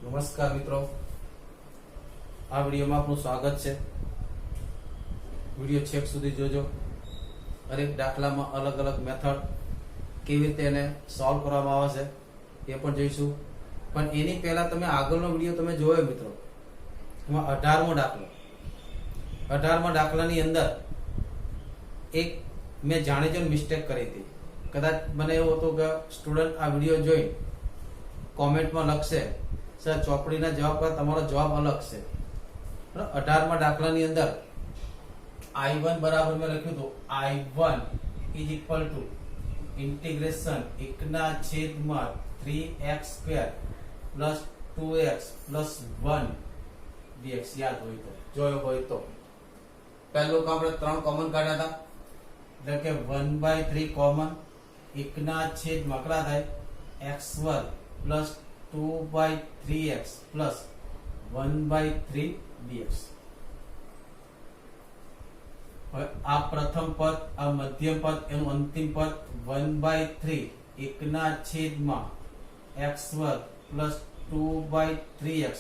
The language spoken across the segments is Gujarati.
નમસ્કાર મિત્રો, આ વિડીયોમાં આપનું સ્વાગત છે। વિડીયો છેક સુધી જોજો। દરેક દાખલામાં અલગ અલગ મેથડ કેવી રીતે એને સોલ્વ કરવામાં આવે છે એ પણ જોઈશું। પણ એની પહેલા તમે આગળનો વિડીયો તમે જોયો મિત્રો, એમાં 18મો દાખલો 18મા દાખલાની અંદર એક મેં જાણી જોઈને મિસ્ટેક કરી હતી। કદાચ મને એવું હતું કે સ્ટુડન્ટ આ વિડીયો જોઈ કોમેન્ટમાં લખશે સર ચોપડીના જવાબ કરતા તમારો જવાબ અલગ છે। 18મા દાખલાની અંદર I1 બરાબર મેં લખ્યું હતું I1 is equal to integration 1/3x² plus 2x plus 1 dx યાદ હોય તો જોયો હોય તો પહેલું કામ આપણે 3 કોમન કાઢ્યા હતા, એટલે કે 1/3 કોમન 1/કેટલા થાય x² plus 2/3x plus 1/3 dx। હવે આ પ્રથમ પદ, આ મધ્યમ પદ, એનું અંતિમ પદ 1/3 1/x² પ્લસ 2/3x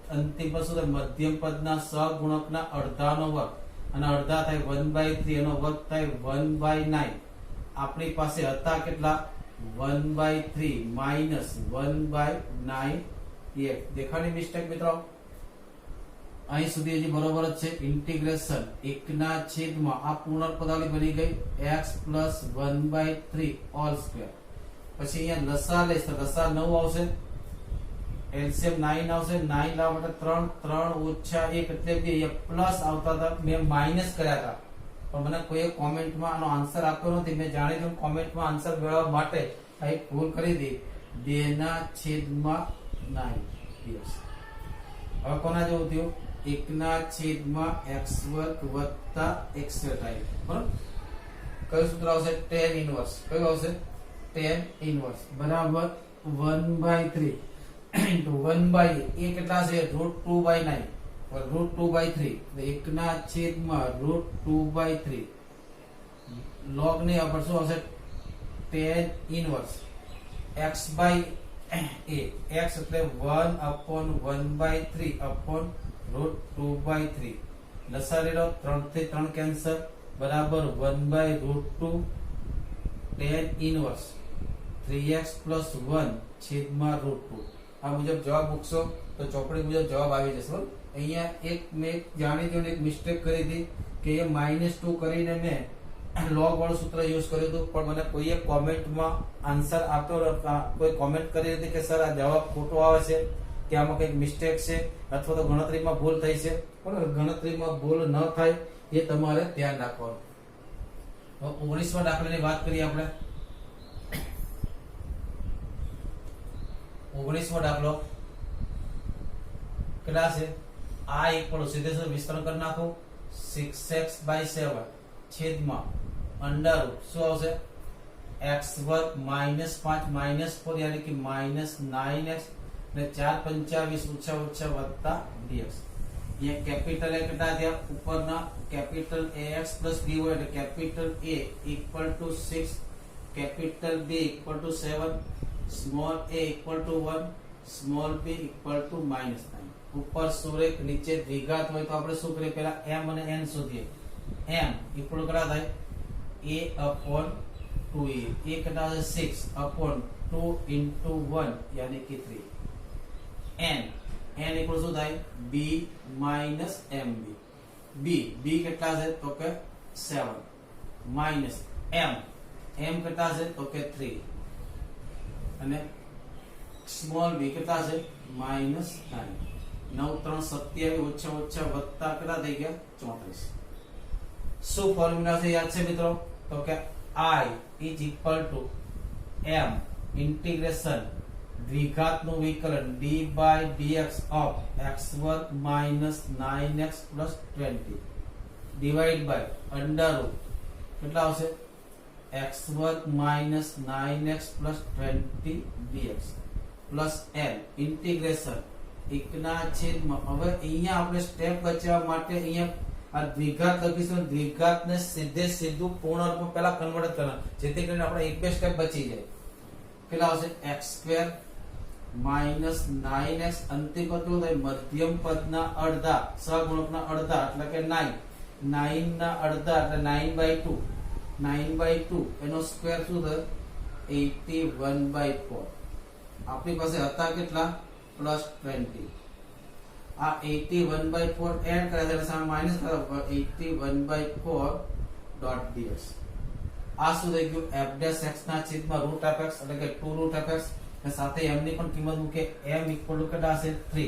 અંતિમ પદ શું થાય? મધ્યમ પદના સહગુણકના અડધાનો વર્ગ, અને અડધા થાય 1/3, એનો વર્ગ થાય 1/9। આપણી પાસે હતા કેટલા? 1/3 માઇનસ 1/9 dx। દેખાણી મિસ્ટેક મિત્રો? અહીં સુધી હજી બરોબર જ છે। ઇન્ટિગ્રેશન 1/, આ પૂર્ણ પદાવલી બની ગઈ x પ્લસ 1/3 ઓલ સ્ક્વેર। પછી અહીંયા લસા લઈશ તો લસા 9 આવશે, એલસીએમ 9 આવશે, 9 લાવવા માટે 3 3 ઓછા 1 એટલે 2, અહીંયા પ્લસ આવતા હતા, મેં માઇનસ કર્યા હતા પણ મને કોઈએ કોમેન્ટમાં આનો આન્સર આપ્યો નથી। મેં જાણી જોઈને કોમેન્ટમાં આન્સર મેળવવા માટે આ એક ભૂલ કરી હતી, 2/9 dx। હવે કોના જેવું થયું? 1/x² વત્તા x² થાય, બરાબર? કયું સૂત્ર આવશે? tan inverse. કયું આવશે? tan ઇન્વર્સ બરાબર 1/3 ઇન્ટુ 1/8 એ કેટલા છે? √2/9 √2/3 1/√2/3 log ની ઉપર શું આવશે? tan ઇન્વર્સ x/a, x એટલે 1/1/3 upon √2/3 લસા લેલો 3 થી 3 કેન્સલ બરાબર 1/√2 tan ઇન્વર્સ 3x + 1 છેદમાં √2। આ મુજબ જવાબ મૂકશો તો ચોપડી મુજબ જવાબ આવી જશે। બરાબર? અહીંયા એક મેં જાણી જોઈને એક મિસ્ટેક કરી હતી કે એ -2 કરીને મેં log વાળું સૂત્ર યુઝ કર્યું હતું, પણ મને કોઈએ કોમેન્ટમાં આન્સર આપ્યો, કોઈ કોમેન્ટ કરી હતી કે સર આ જવાબ ખોટો આવે છે, કે આમાં કંઈક મિસ્ટેક છે અથવા તો ગણતરીમાં ભૂલ થઈ છે। પણ ગણતરીમાં ભૂલ ન થાય એ તમારે ધ્યાન રાખવાનું। હવે 19મા દાખલાની વાત કરીએ આપણે। 19મો દાખલો કેટલા છે? આ ઇક્વલ સીધે સીધું વિસ્તરણ કરી નાખો 6x/7 છેદમાં અંડર શું આવશે? x² - 5 - 4 યાની કે -9x ને 4 × 5 = ઓછા વત્તા dx। અહીંયા કેપિટલ A કેટલા થયા? ઉપરના કેપિટલ AX + BY એટલે capital A = 6, capital B = 7, small a = 1, small b = -9। ઉપર સુરેખ નીચે દ્વિઘાત હોય તો આપણે શું કરીએ? પહેલા m અને n શોધીએ। m = કેટલા થાય? a/2a, a કેટલા છે? 6/2 * 1 યાની કે 3। n = શું થાય? b - mb, b કેટલા છે? તો કે 7 માઈનસ m કેટલા છે? તો કે 3, અને સ્મોલ b કેટલા છે? -9। 9 × 3 = 27, ઓછા વત્તા કેટલા થઈ ગયા? 34। શું ફોર્મ્યુલા છે યાદ છે મિત્રો? તો કે I = m ઇન્ટિગ્રેશન દ્વિઘાતનું વિકલન d/dx of x² - 9x + 20 divide by under root કેટલા આવશે? x² - 9x + 20 dx plus l integration 1/, હવે અહીંયા આપણે સ્ટેપ બચાવવા માટે અહીંયા આ દ્વિઘાત લખીશું, દ્વિઘાતને સીધે સીધું પૂર્ણ રૂપમાં પહેલા કન્વર્ટ કરવાનું, જેથી કરીને આપણે એક બે સ્ટેપ બચી જાય। કેટલા આવશે? x² માઇનસ 9x અંતિમ પદ કેટલું થાય મધ્યમ પદના અડધા સહગુણકના અડધા એટલે કે 9 9 ના અડધા એટલે 9/2 9/2 એનો સ્ક્વેર શું થાય 81/4 આપણી પાસે હતા કેટલા +20 આ 81/4 એડ કરે એટલે સામે માઈનસ કરે 81/4 ડોટ ds આ શું થઈ ગયું f' ના છેદમાં √f(x) એટલે કે 2√f(x) અને સાથે m ની પણ કિંમત મૂકે m ઇક્વલ ટુ કેટલા હશે 3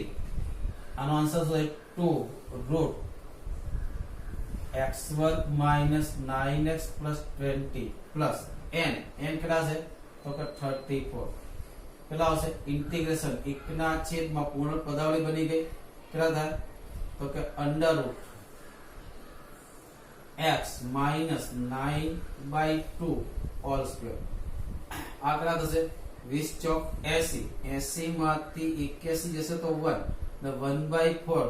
આનો આન્સર શું છે 2√x² minus 9x plus 20 plus n કેટલા છે તો કે 34 કેટલા આવશે ઇન્ટિગ્રેશન 1 ના છેદમાં પૂર્ણ પદાવલી બની ગઈ કેટલા થાય તો કે √x માઈનસ 9/2 હોલ સ્ક્વેર આ કેટલા થશે 20 ચોક 80 80 માંથી 81 જશે તો 1 ને 1/4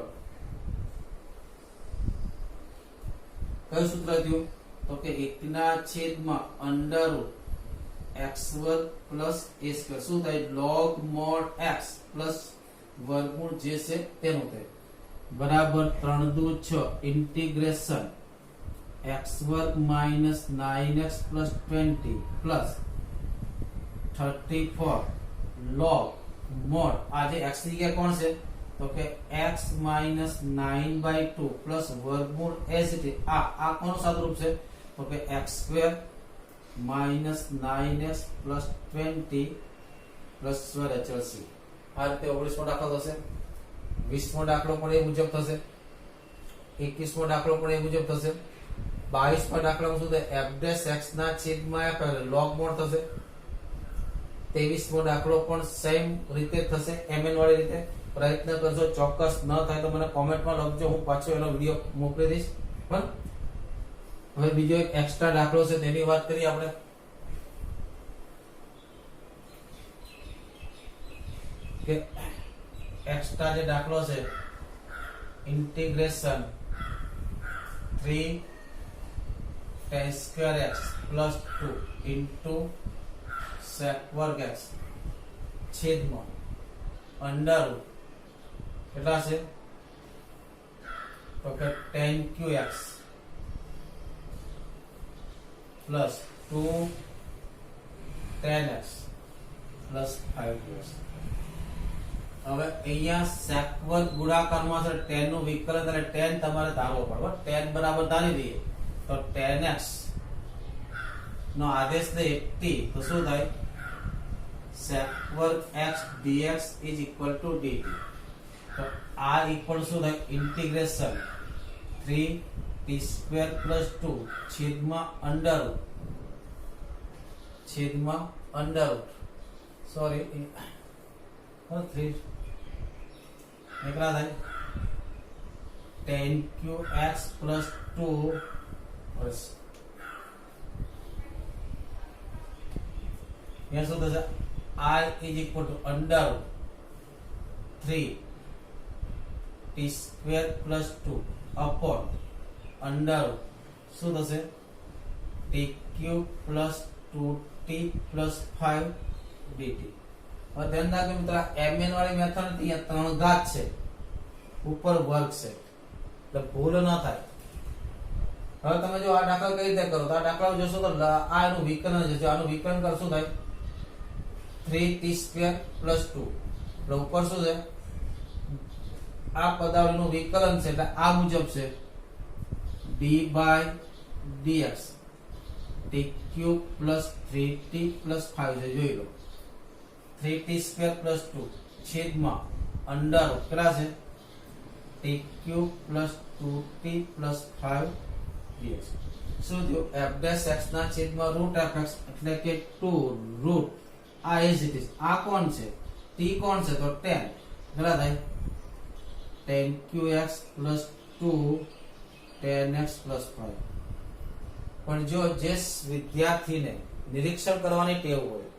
કયું સૂત્ર થયું તો કે 1 ના છેદમાં √x² પ્લસ a સ્ક્વેર શું થાય log mod x પ્લસ વર્ગમૂળ જે છે તેનું થાય બરાબર 3/6 integration x² minus 9x plus 20 plus 34 log mod આ જે x ની જગ્યાએ કોણ છે તો કે x માઈનસ 9/2 પ્લસ વર્ગમૂળ as it is આ કોનું સાદુરૂપ છે તો કે x² minus 9x plus 20 plus square HLC આ રીતે 19મો દાખલો થશે 20મો દાખલો પણ એ મુજબ થશે 21મો દાખલો પણ એ મુજબ થશે 22મા દાખલામાં શું થાય f' x ના છેદમાં f log mod થશે 23મો દાખલો પણ સેમ રીતે થશે mn વાળી રીતે પ્રયત્ન કરજો ચોક્કસ ન થાય તો મને કોમેન્ટમાં લખજો હું પાછો એનો વિડિયો મોકલી દઈશ પણ હવે બીજો એક એક્સ્ટ્રા દાખલો છે તેની વાત કરીએ આપણે કે એક્સ્ટ્રા જે દાખલો છે integration 3 tan square x plus 2 into sec વર્ગ x છેદમાં અંડર કેટલા છે તો કે tan qx plus 2 tan x plus 5qx હવે અહીંયા sec વર્ગ ગુણાકારમાં છે tan નું વિકલન અને tan તમારે ધારવો પડે tan બરાબર ધારી દઈએ તો tan x નો આદેશ દે 80 તો શું થાય sec વર્ગ x dx is equal to dt તો આ ઇક્વલ શું થાય ઇન્ટિગ્રેશન 3t² plus 2 છેદમાં અંડર સોરી 3 કેટલા થાય tan qx plus 2 यहाँ શું થશે I is equal to under 3 t² plus 2 upon under શું થશે tq plus 2t plus 5 dt હવે ધ્યાન રાખજો મિત્રો mn વાળી મેથડ નથી અહીંયા ત્રણ ઘાત છે ઉપર વર્ગ છે એટલે ભૂલ ન થાય હવે તમે જો આ દાખલા કઈ રીતે કરો તો આ દાખલા જોશો તો આ એનું વિકલન છે જો આનું વિકલન કરશું થાય 3t² plus 2 એટલે ઉપર શું છે આ પદાવલીનું વિકલન છે એટલે આ મુજબ છે d/dx tq plus 3t plus 5 છે જોઈ લો 3t² plus 2 છેદમાં અંડર કેટલા છે tq plus 2t plus 5 dx શું થયું f' ના છેદમાં √f(x) એટલે કે 2 રૂટ આ એઝ ઇટ ઇઝ આ કોણ છે t કોણ છે તો 10 કેટલા થાય tan qx plus 2 tan x plus 5 પણ જો જે વિદ્યાર્થીને નિરીક્ષણ કરવાની ટેવ હોય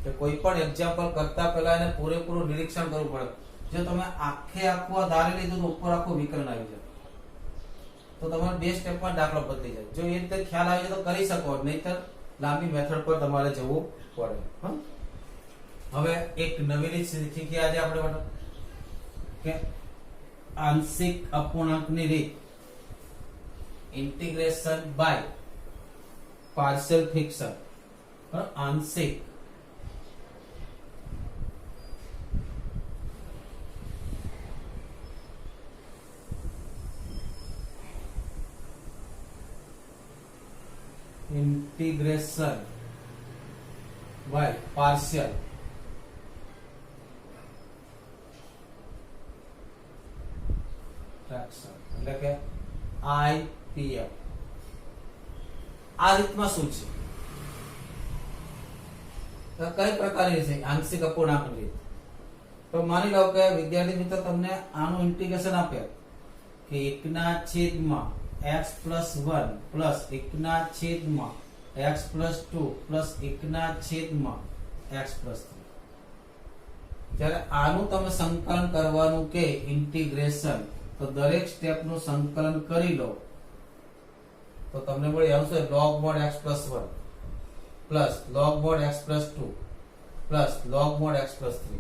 કે કોઈ પણ એક્ઝામ્પલ કરતા પહેલા એને પૂરેપૂરું નિરીક્ષણ કરવું પડે જો તમે આખું ધારી લીધું તો ઉપર આખું વિકલન આવી જાય તો તમારે બે સ્ટેપમાં દાખલો બદલી જાય જો એ રીતે ખ્યાલ આવી જાય તો કરી શકો નહીતર લાંબી મેથડ પર તમારે જવું પડે હવે એક નવી રીત શીખી આજે આપણે બેટા કે આંશિક અપૂર્ણાંકની રીત इंटीग्रेशन बाय पार्शियल फ्रैक्शन और आंशिक इंटीग्रेशन बाय पार्शियल फ्रैक्शन એટલે કે IPF આ રીતમાં શું છે તો કઈ પ્રકારની છે આંશિક અપૂર્ણાંક રીત તો માની લો કે વિદ્યાર્થી મિત્રો તમને આનું ઇન્ટિગ્રેશન આપે કે 1 ના છેદમાં x + 1 પ્લસ 1 ના છેદમાં x + 2 પ્લસ 1 ના છેદમાં x + 3 જ્યારે આનું તમે સંકલન કરવાનું કે ઇન્ટિગ્રેશન તો દરેક સ્ટેપ નું સંકલન કરી લો તો તમને મળી આવશે log mod x + 1 plus log mod x + 2 plus log mod x + 3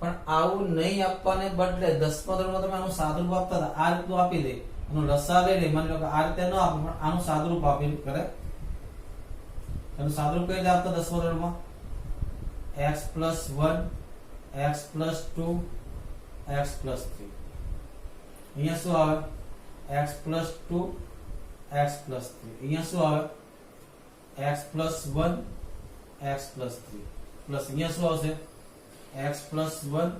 પણ આવું નહીં આપવાને બદલે 10મા ધોરણમાં તમે આનું સાદુરૂપ આપતા હતા આ રીતનું આપી દે એનો લસા લઈને માની લો કે આ રીતે ન આપો પણ આનું સાદુરૂપ આપી કરે એનું સાદુરૂપ કઈ રીતે આપતા 10મા ધોરણમાં x + 1 x + 2 x + 3 અહીંયા શું આવે x + 2 x + 3 અહીંયા શું આવે x + 1 x + 3 પ્લસ અહીંયા શું આવશે x + 1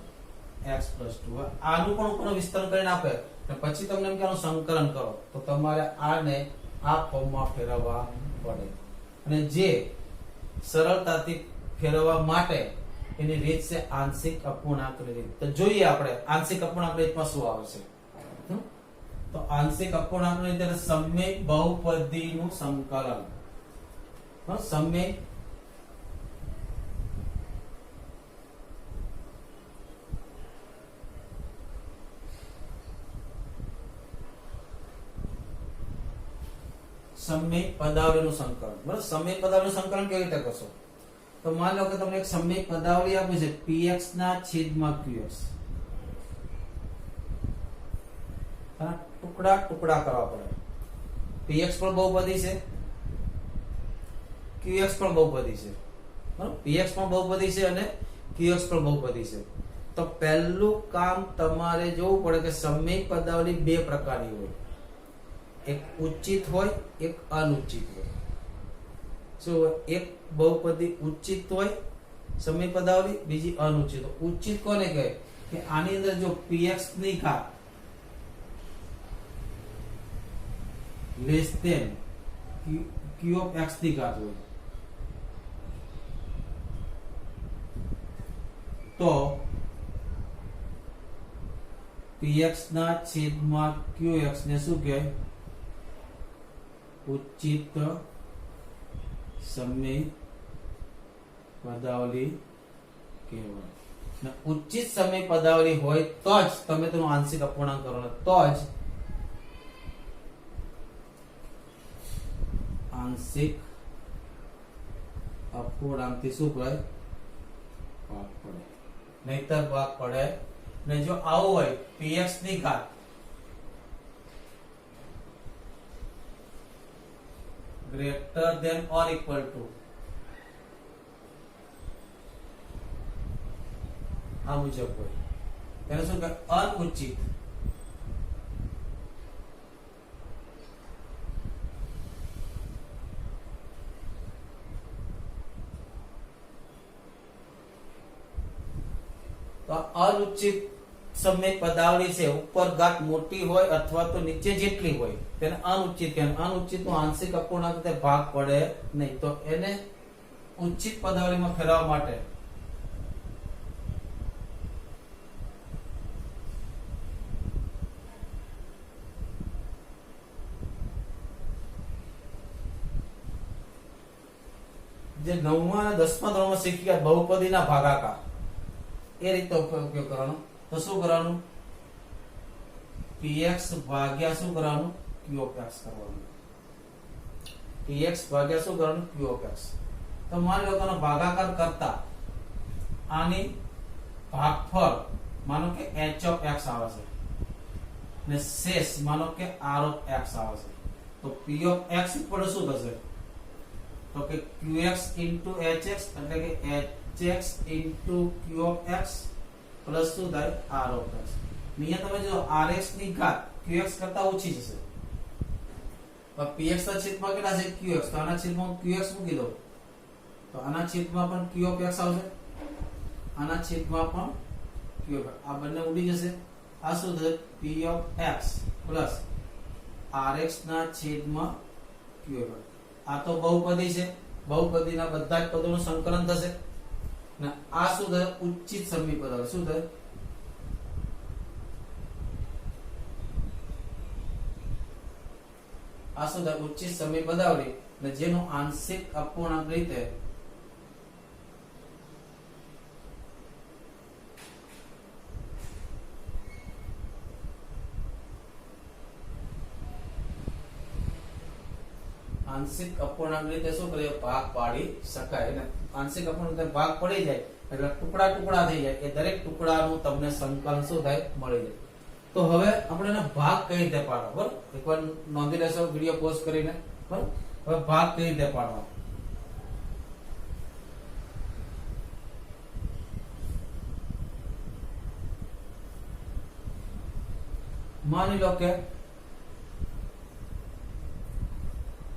x + 2 આનું પણ ઉપર વિસ્તરણ કરીને આપે અને પછી તમને એમ કે આનું સંકલન કરો તો તમારે આને આ ફોર્મમાં ફેરવવા પડે અને જે સરળતાથી ફેરવવા માટે એની રીત છે આંશિક અપૂર્ણાંક રીત તો જોઈએ આપણે આંશિક અપૂર્ણાંક રીતમાં શું આવે છે તો आंशिक अपूर्णांक ની અંદર સમય બહુપદી નું સંકલન સમય સમય પદાવલી નું સંકલન બરાબર સમય પદાવલી નું સંકલન કેવી રીતે કરશો તો માન લો કે તમને એક સમય પદાવલી આપી છે px ના છેદમાં qx ટુકડા ટુકડા કરવા પડે px પણ બહુપદી છે qx પણ બહુપદી છે બરાબર px પણ બહુપદી છે અને qx પણ બહુપદી છે તો પહેલું કામ તમારે જોવું પડે કે સમય પદાવલી બે પ્રકારની હોય એક ઉચિત હોય એક અનુચિત હોય શું એક બહુપદી ઉચિત હોય સમય પદાવલી બીજી અનુચિત ઉચિત કોને કહે કે આની અંદર જો px ની ઘાત less than q of x ની ઘાત હોય તો px ના છેદમાં qx ને શું કહેવાય ઉચિત સમય પદાવલી કહેવાય ને ઉચિત સમય પદાવલી હોય તો જ તમે તેનું આંશિક અપૂર્ણાંક કરો તો જ आंशिक अपूर्णांक થી શું પડે ભાગ પડે નહીતર ભાગ પડે ને જો આવું હોય px ની ઘાત greater than or equal to આ મુજબ હોય તેને શું કહે અનુચિત तो अनुचित समय पदावली से ऊपर घात मोटी होय अथवा तो नीचे जेटली होय तेने अनुचित कहेवाय अनुचित नो आंशिक अपूर्णांक ते भाग पड़े नहीं तो एने उचित पदावली में फेरवा माटे जे 9મા અને 10મા ધોરણમાં શીખી ગયા બહુપદીના ભાગાકાર એ રીતે ઉપયોગ કરવાનો તો શું કરવાનું px ભાગ્યા શું કરવાનું qx કરવાનું px ભાગ્યા શું કરવાનું qx તો માની લો કે ભાગાકાર કરતા આની ભાગફળ માનો કે h of x આવે છે ને શેષ માનો કે r of x આવે છે તો p of x ઉપર શું થશે તો કે qx into hx એટલે કે hx into q of x plus શું થાય r of x અહીંયા તમે જો rx ની ઘાત qx કરતા ઓછી જશે તો px ના છેદમાં કેટલા છે qx તો આના છેદમાં qx મૂકી દો તો આના છેદમાં પણ q of x આવશે આના છેદમાં પણ q of x આ બંને ઉડી જશે આ શું થશે p of x plus rx ના છેદમાં q of x આ તો બહુપદી છે બહુપદીના બધા જ પદોનું સંકલન થશે ને આ શું થશે ઉચ્ચિત સમી પદ આવે શું થશે આ શું થાય ઉચ્ચિત સમી પદાવલી ને જેનું આંશિક અપૂર્ણાંક રીતે આંશિક અપૂર્ણાંક રીતે શું કરીએ ભાગ પાડી શકાય અને આંશિક અપૂર્ણાંક રીતે ભાગ પડી જાય એટલે ટુકડા ટુકડા થઈ જાય એ દરેક ટુકડાનું તમને સંકલન શું થાય મળી જાય તો હવે આપણે એનો ભાગ કઈ રીતે પાડવો બરાબર એકવાર નોંધી લેશો વિડિયો પોઝ કરીને બરાબર હવે ભાગ કઈ રીતે પાડવો માની લો કે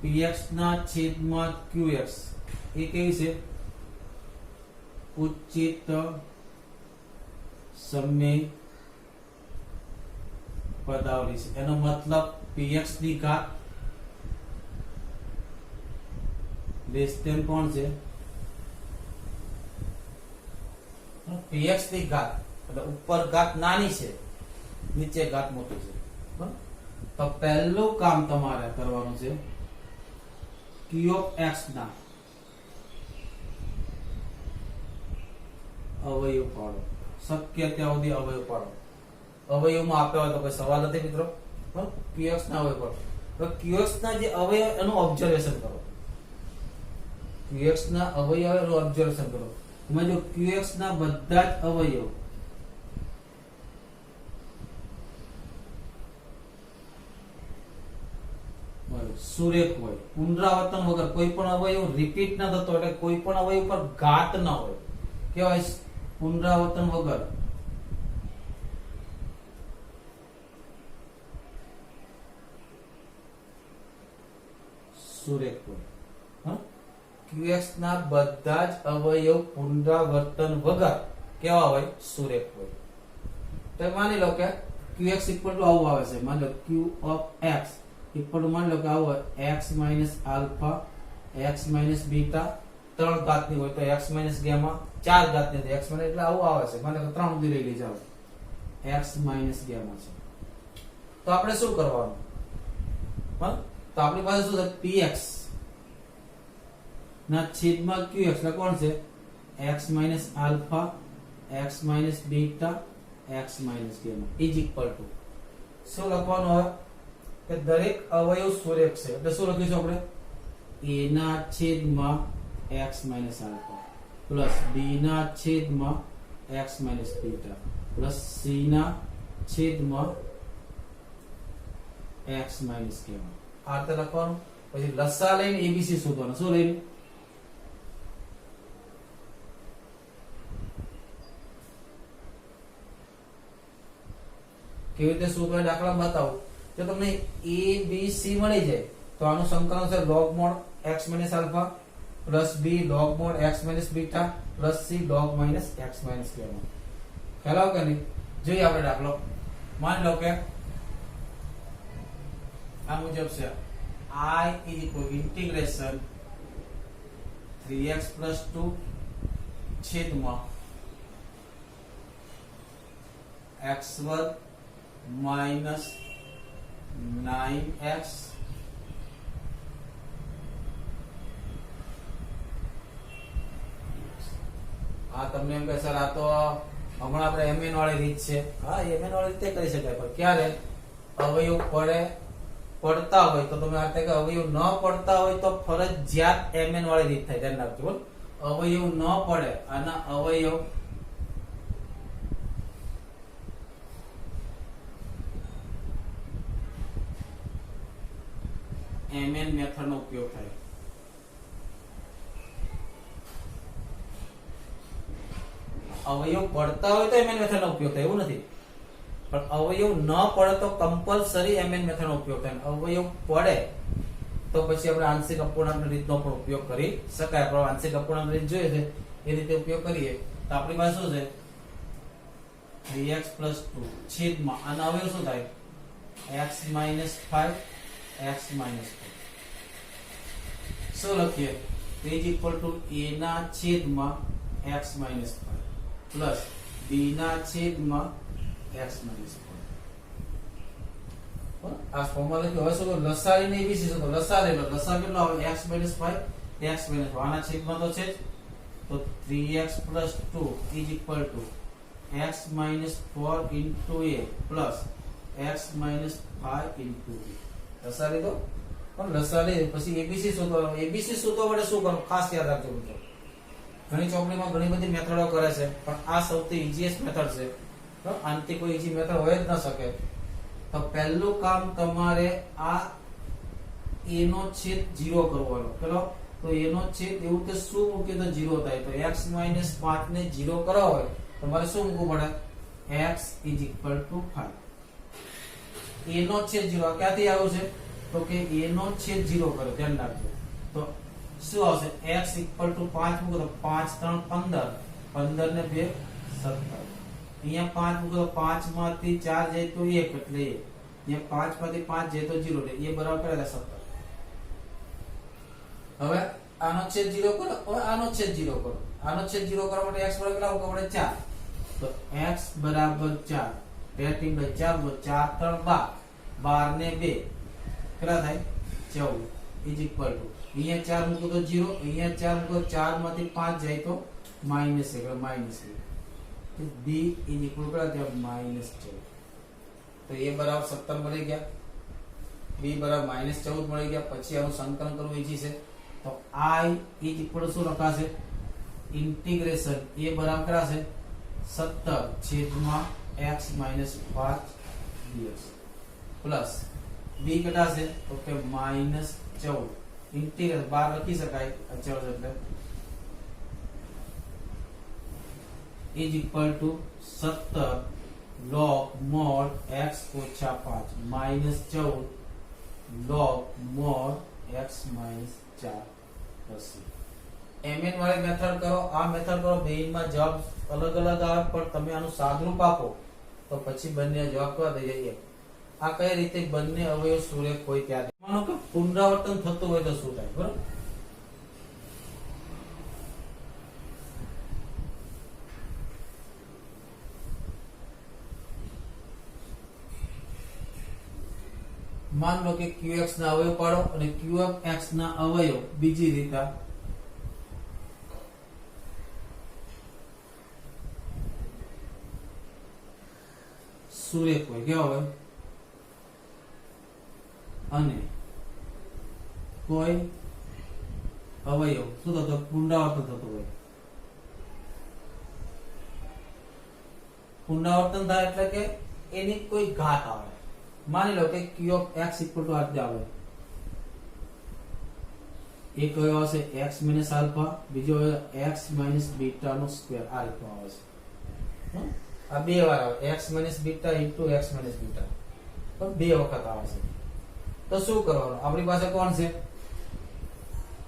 px ના છેદમાં qx એ કેવી છે ઉચ્ચિત સમ્ય પદાવલી છે એનો મતલબ px ની ઘાત લેસ ધેન કોણ છે px ની ઘાત એટલે ઉપર ઘાત નાની છે નીચે ઘાત મોટી છે બરાબર તો પહેલું કામ તમારે કરવાનું છે q of x ના અવયવ પાડો શક્ય ત્યાં સુધી અવયવ પાડો અવયવમાં આપ્યા હોય તો કોઈ સવાલ નથી મિત્રો બરાબર qx ના અવયવ પાડો તો qx ના જે અવયવ એનું ઓબ્ઝર્વેશન કરો qx ના અવયવ એનું ઓબ્ઝર્વેશન કરો એમાં જો qx ના બધા જ અવયવ સુરેખ હોય પુનરાવર્તન વગર કોઈ પણ અવયવ રિપીટ ન થતો એટલે કોઈ પણ અવયવ પર ઘાત ન હોય કેવાય પુનરાવર્તન વગર સુરેખ હોય qx ના બધા જ અવયવ પુનરાવર્તન વગર કેવા હોય સુરેખ હોય તો માની લો કે qx ઇક્વલ ટુ આવું આવે છે માની લો q of x equal to માની લો કે આવું હોય x minus alpha x minus beta 3 ઘાતની હોય તો x minus gamma 4 ઘાતની હોય x minus એટલે આવું આવે છે માની લો કે 3 સુધી લઈ લેજો x minus gamma છે તો આપણે શું કરવાનું તો આપણી પાસે શું છે px ના છેદમાં qx એટલે કોણ છે x minus alpha x minus beta x minus gamma is equal to શું લખવાનું હોય કે દરેક અવયવ સુરેખ છે એટલે શું લખીશું આપણે a ના છેદમાં x minus alpha plus b ના છેદમાં x minus beta plus c ના છેદમાં x minus gamma આ રીતે લખવાનું પછી લસા લઈને abc શોધવાનું શું લઈને કેવી રીતે શોધવા દાખલા બતાવું જો તમને a b c મળી જાય તો આનું સંકલન છે log mod x minus alpha plus b log mod x minus beta plus c log minus x minus gamma ખ્યાલ આવે કે નહીં જોઈએ આપણે દાખલો માની લો કે આ મુજબ છે I is equal to integration 3x plus 2 છેદમાં x વર્ગ minus 9x આ તમને એમ કહે સર આ તો હમણાં આપણે mn વાળી રીત છે હા mn વાળી રીતે કરી શકાય પણ ક્યારે અવયવ પડતા હોય તો તમે આ રીતે કે અવયવ ન પડતા હોય તો ફરજિયાત mn વાળી રીત થાય ધ્યાન રાખજો બોલ અવયવ ન પડે અને અવયવ mn મેથડ નો ઉપયોગ થાય. અવયવ પડતા હોય તો mn મેથડ નો ઉપયોગ થાય એવું નથી, પણ અવયવ ન પડે તો કમ્પલસરી mn મેથડ નો ઉપયોગ થાય. અવયવ પડે તો પછી આપણે આંશિક અપૂર્ણાંક રીતનો પણ ઉપયોગ કરી શકાય. આપણે આંશિક અપૂર્ણાંક રીત જોઈએ છે એ રીતે ઉપયોગ કરીએ તો આપણી પાસે શું છે 3x + 2 છેદમાં આનો અવયવ શું થાય x - 5 x - 4. શું લખીએ a ના છેદમાં x - 5 પ્લસ b ના છેદમાં x - 4. આ ફોર્મ્યુલા લખ્યો. હવે શું લસાઅ ને abc શું લસાઅ લેલો. લસાઅ કેટલો આવે x - 5 x - 4. આના છેદમાં તો છે જ, તો 3x + 2 = x - 4 into a plus x - 5 into b. લસાઅ લીધો. પણ લસાઅ લે પછી abc શોધો. abc શોધવા માટે શું કરવું ખાસ યાદ રાખજો મિત્રો. ઘણી ચોપડીમાં ઘણી બધી મેથડો કરે છે, પણ આ સૌથી ઈઝીએસ્ટ મેથડ છે. તો આનથી કોઈ ઈઝી મેથડ હોય જ ન શકે. તો પહેલું કામ તમારે આ a નો છેદ 0 કરવાનો. ચલો તો a નો છેદ એવું કે શું મૂકે તો 0 થાય. તો x - 5 ને 0 કરવા હોય તમારે શું મૂકવું પડે x = 5. a નો છેદ 0 ક્યાંથી આવ્યું છે તો કે a નો છેદ 0 કરો. ધ્યાન રાખજો. તો શું આવશે x = 5 મૂકો તો 5 3 15 15 ને 2 17. અહીંયા 5 મૂકો તો 5 માંથી 4 જાય તો 1 એટલે અહીંયા 5 માંથી 5 જાય તો 0 એટલે એ બરાબર કેટલા 17. હવે આનો છેદ 0 કરો. હવે આનો છેદ 0 કરો. આનો છેદ 0 કરવા માટે x બરાબર કેટલા મૂકવા પડે 4. તો x બરાબર 4. રેટિંગ 4 4 3 12 ને 2 કેટલા થાય 14 = અહીંયા 4 મૂકો તો 0, અહીંયા 4 મૂકો 4 માંથી 5 જાય તો -1 એટલે -1. b = કેટલા થયા -14. તો a બરાબર 17 મળી ગયા, b બરાબર -14 મળી ગયા. પછી આનું સંકલન કરવું ઈઝી છે. તો i = શું લખાશે ઇન્ટિગ્રેશન a બરાબર કેટલા છે 17 છેદમાં x - 5 dx પ્લસ b કેટલા છે તો કે -14 ઇન્ટિગ્રલ 12 લખી શકાય અચળ એટલે = 17 log mod x - 5 -14 log mod x - 4 થશે. mn વાળી મેથડ કરો, આ મેથડ કરો, બેયમાં જવાબ અલગ અલગ આવે પણ તમે આનું સાદરૂપ આપો તો પછી બંને જવાબ કેવા થઈ જાય. આ કઈ રીતે બંને અવયવ સુરેખ હોય ત્યારે માનો કે પુનરાવર્તન થતું હોય તો શું થાય બરાબર. માન લો કે qx ના અવયવ પાડો અને qx ના અવયવ બીજી રીતે સુરેખ હોય કેવા હોય અને કોઈ અવયવ શું થતો પુનરાવર્તન થતું હોય. પુનરાવર્તન થાય એટલે કે એની કોઈ ઘાત આવે. માની લો કે qx = આ રીતે આવે. એક કયો આવશે x - આલ્ફા, બીજો x - બીટા નો સ્ક્વેર. આ રીતનો આવે છે. આ બે વાર આવે x - બીટા * x - બીટા, તો બે વખત આવે છે. તો શું કરવાનું આપણી પાસે કોણ છે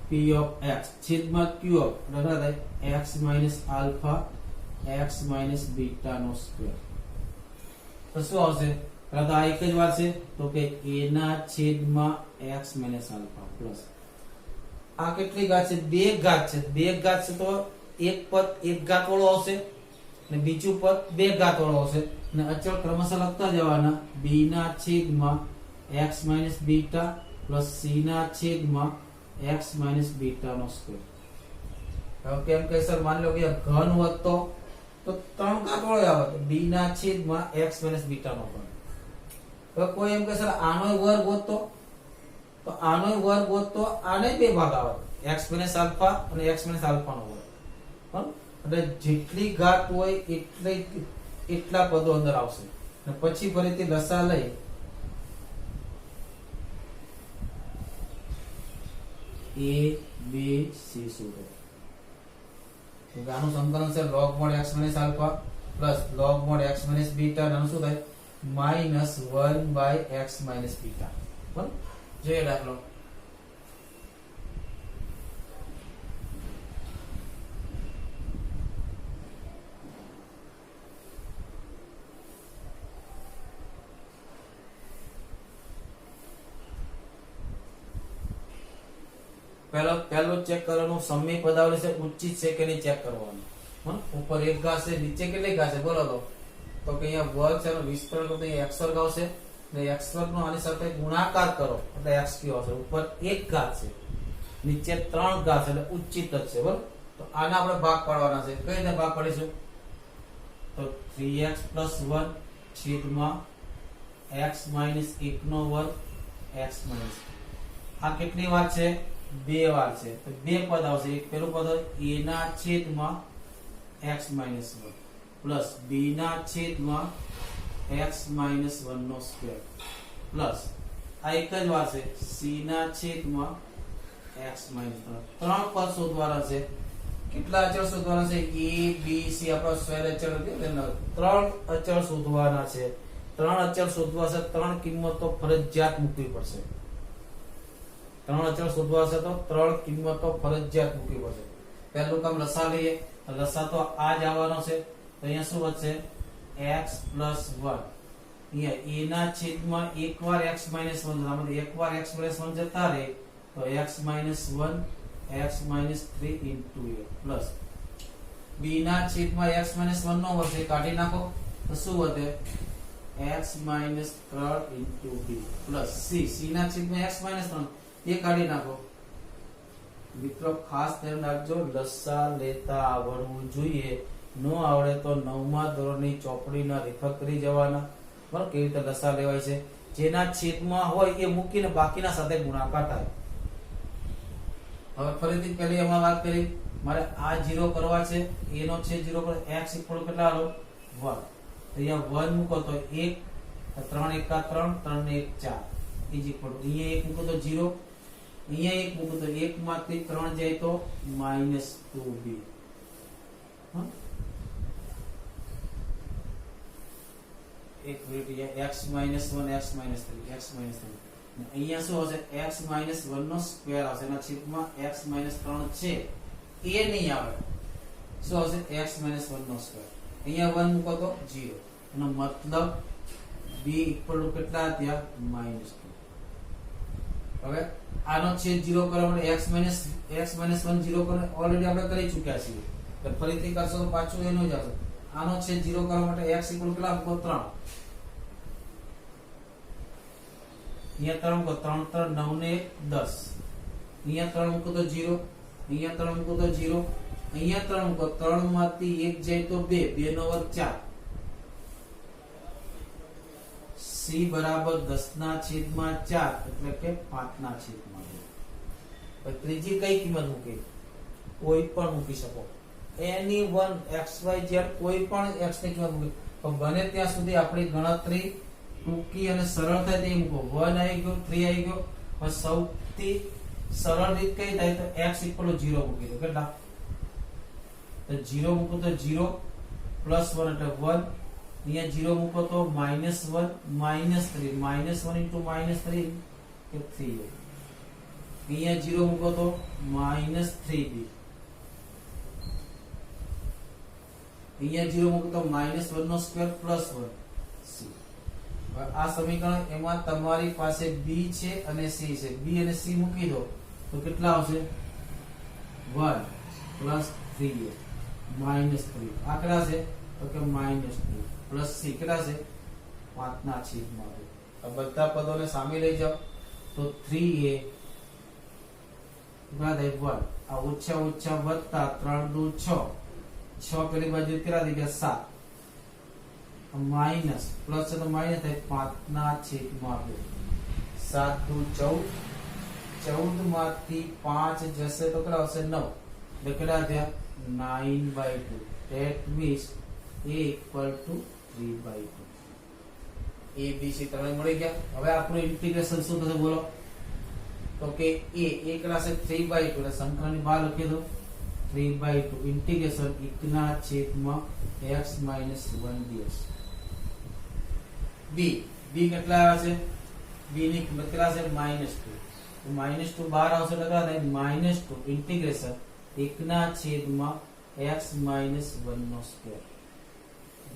p (x) છેદમાં q બરાબર x - આલ્ફા x - બીટા નો સ્ક્વેર. તો શું આવશે પહેલા તો આ એક જ વાર છે તો કે a ના છેદમાં x - આલ્ફા પ્લસ આ કેટલી ઘાત છે બે ઘાત છે. બે ઘાત છે તો એક પદ એક ઘાત વાળો આવશે અને બીજું પદ બે ઘાત વાળો આવશે અને અચળ ક્રમશઃ લખતા જવાના. b ના છેદમાં x - બીટા પ્લસ c ના છેદમાં x - બીટા નો સ્ક્વેર. હવે કેમ કે સર માની લો કે ઘન વધતો તો ત્રણ ઘાત વાળો આવે તો b ના છેદમાં x - બીટા નો ઘન. હવે કોઈ એમ કે સર આનો વર્ગ વધતો તો આનો વર્ગ વધતો આને બે ભાગ આવે x - આલ્ફા અને x - આલ્ફા નો વર્ગ. એટલે જેટલી ઘાત હોય એટલા પદો અંદર આવશે અને પછી ફરીથી લસા લઈ ए बी सी शोधो। तो આનું સમીકરણ છે log mod x minus alpha plus log mod x minus beta નાનું શું થાય minus 1 by x minus beta બરાબર જોઈએ દાખલો पहलो चेक करवानो समय पदावली से उचित છે કે નહીં ચેક કરવાનું હા ઉપર એક ઘાસ છે નીચે કેટલી ઘાસ છે બોલો તો કે અહીંયા વર્ગ છે એનો વિસ્તરણ તો અહીંયા x વર્ગ આવશે ને x વર્ગ નો આની સાથે ગુણાકાર કરો એટલે x ક્યુ આવશે ઉપર એક ઘાસ છે નીચે ત્રણ ઘાસ એટલે ઉચિત જ છે બરાબર તો આના આપણે ભાગ પાડવાના છે કઈ રીતે ભાગ પાડીશું તો 3x + 1 છેદમાં x - 1 નો વર્ગ x - આ કેટલી વાર છે બે વાર છે તો બે પદ આવશે એક પેલું પદ a ના છેદમાં x - 1 પ્લસ b ના છેદમાં x - 1 નો સ્ક્વેર પ્લસ આ એક જ વાર છે c ના છેદમાં x - 3 ત્રણ પદ શોધવાના છે કેટલા અચળ શોધવાના છે a b c આપણો સ્ક્વેર અચળ હતી એટલે ત્રણ અચળ શોધવાના છે ત્રણ અચળ શોધવા છે ત્રણ કિંમતો ફરજિયાત મૂકવી પડશે ત્રણ અચળ શોધવા છે તો ત્રણ કિંમતો ફરજિયાત મૂકવી પડશે પહેલું કામ લસા લઈએ લસા તો આ જ આવવાનો છે તો અહીંયા શું વધશે x + 1 અહીંયા a ના છેદમાં એકવાર x - 1 આમાંથી એકવાર x - 1 જતા રહે તો x - 1 x - 3 * a plus b ના છેદમાં x - 1 નો વધે કાઢી નાખો તો શું વધે x - 3 * b પ્લસ c ના છેદમાં x - 3 ये काढी नाखो मित्रों खास ध्यान રાખજો લસા લેતા આવડવું જોઈએ નો આવડે તો 9મા ધોરણની ચોપડીના રેખા કરી જવાના બરાબર કેવી રીતે લસા લેવાય છે જેના છેદમાં હોય એ મૂકીને બાકીના સાથે ગુણાકાર થાય હવે ફરીથી પહેલી એમાં વાત કરી મારે આ 0 કરવા છે a નો છે 0 પર x = કેટલા આલો 1 તો અહીંયા 1 મૂકો તો 1 3 1 3 3 ને 1 4 અહીંયા 1 મૂકો તો 0 અહીંયા 1 મૂકો તો 1 માંથી 3 જાય તો -2b હા એક મિનિટ અહીંયા x - 1 x - 3 x - 3 અહીંયા શું હશે x - 1 નો સ્ક્વેર આવશે એના છેદમાં x - 3 છે એ નહીં આવે શું હશે x - 1 નો સ્ક્વેર અહીંયા 1 મૂકો તો 0 એનો મતલબ b = કેટલા થયા -2 હવે આનો છેદ 0 કરવા માટે x - 1 0 કરે ઓલરેડી આપણે કરી ચૂક્યા છીએ એટલે ફરીથી કરશો તો પાછું એનું જ આવશે આનો છેદ 0 કરવા માટે x = કેટલા મૂકો 3 અહીંયા 3 મૂકો 3 3 9 ને 10 અહીંયા 3 મૂકો તો 0 અહીંયા 3 મૂકો તો 0 અહીંયા 3 મૂકો 3 માંથી 1 જાય તો 2 2 નો વર્ગ 4 c બરાબર 10 ના છેદમાં 4 એટલે કે 5 ના છેદમાં 2 ત્રીજી કઈ કિંમત મૂકી કોઈ પણ મૂકી શકો એની વન xy z કોઈ પણ x ની કિંમત મૂકી પણ બને ત્યાં સુધી આપણી ગણતરી ટૂંકી અને સરળ થાય તે મૂકો 1 આવી ગયો 3 આવી ગયો પણ સૌથી સરળ રીત કઈ થાય તો x = 0 મૂકી દો કેટલા તો 0 મૂકો તો 0 + 1 એટલે 1 અહીંયા 0 મૂકો તો -1 -3 -1 * -3 કે 3 અહીંયા 0 મૂકો તો -3b અહીંયા 0 મૂકો તો -1 નો સ્ક્વેર + 1c આ સમીકરણ એમાં તમારી પાસે b છે અને c છે b અને c મૂકી દો તો કેટલા આવશે 1 + 3a -3 આ કેટલા છે તો કે -2 પ્લસ c કેટલા છે 5 ના છેદમાં 2 આ બધા પદોને સામે લઈ જાઓ તો 3a ભાગ્યા 1 આ ઓછા ઓછા વત્તા 3 દુ 6 6 પેલી બાજુ કેટલા થઈ ગયા 7 માઈનસ પ્લસ છે તો માઈનસ થાય 5 ના છેદમાં 2 7 દુ 14 14 માંથી 5 જશે તો કેટલા આવશે 9 એટલે કેટલા થયા 9/2 that means a = 3/2 a b c ત્રણે મળી ગયા હવે આપણું ઇન્ટિગ્રેશન શું થશે બોલો તો કે એ કેટલા છે 3/2 એટલે સંકલનની બહાર લખી દો 3/2 ઇન્ટિગ્રેશન 1/x - 1 dx. b કેટલા આવે છે b ની કિંમત કેટલા છે -2 તો -2 બહાર આવશે એટલે કેટલા થાય -2 integration 1/x - 1/2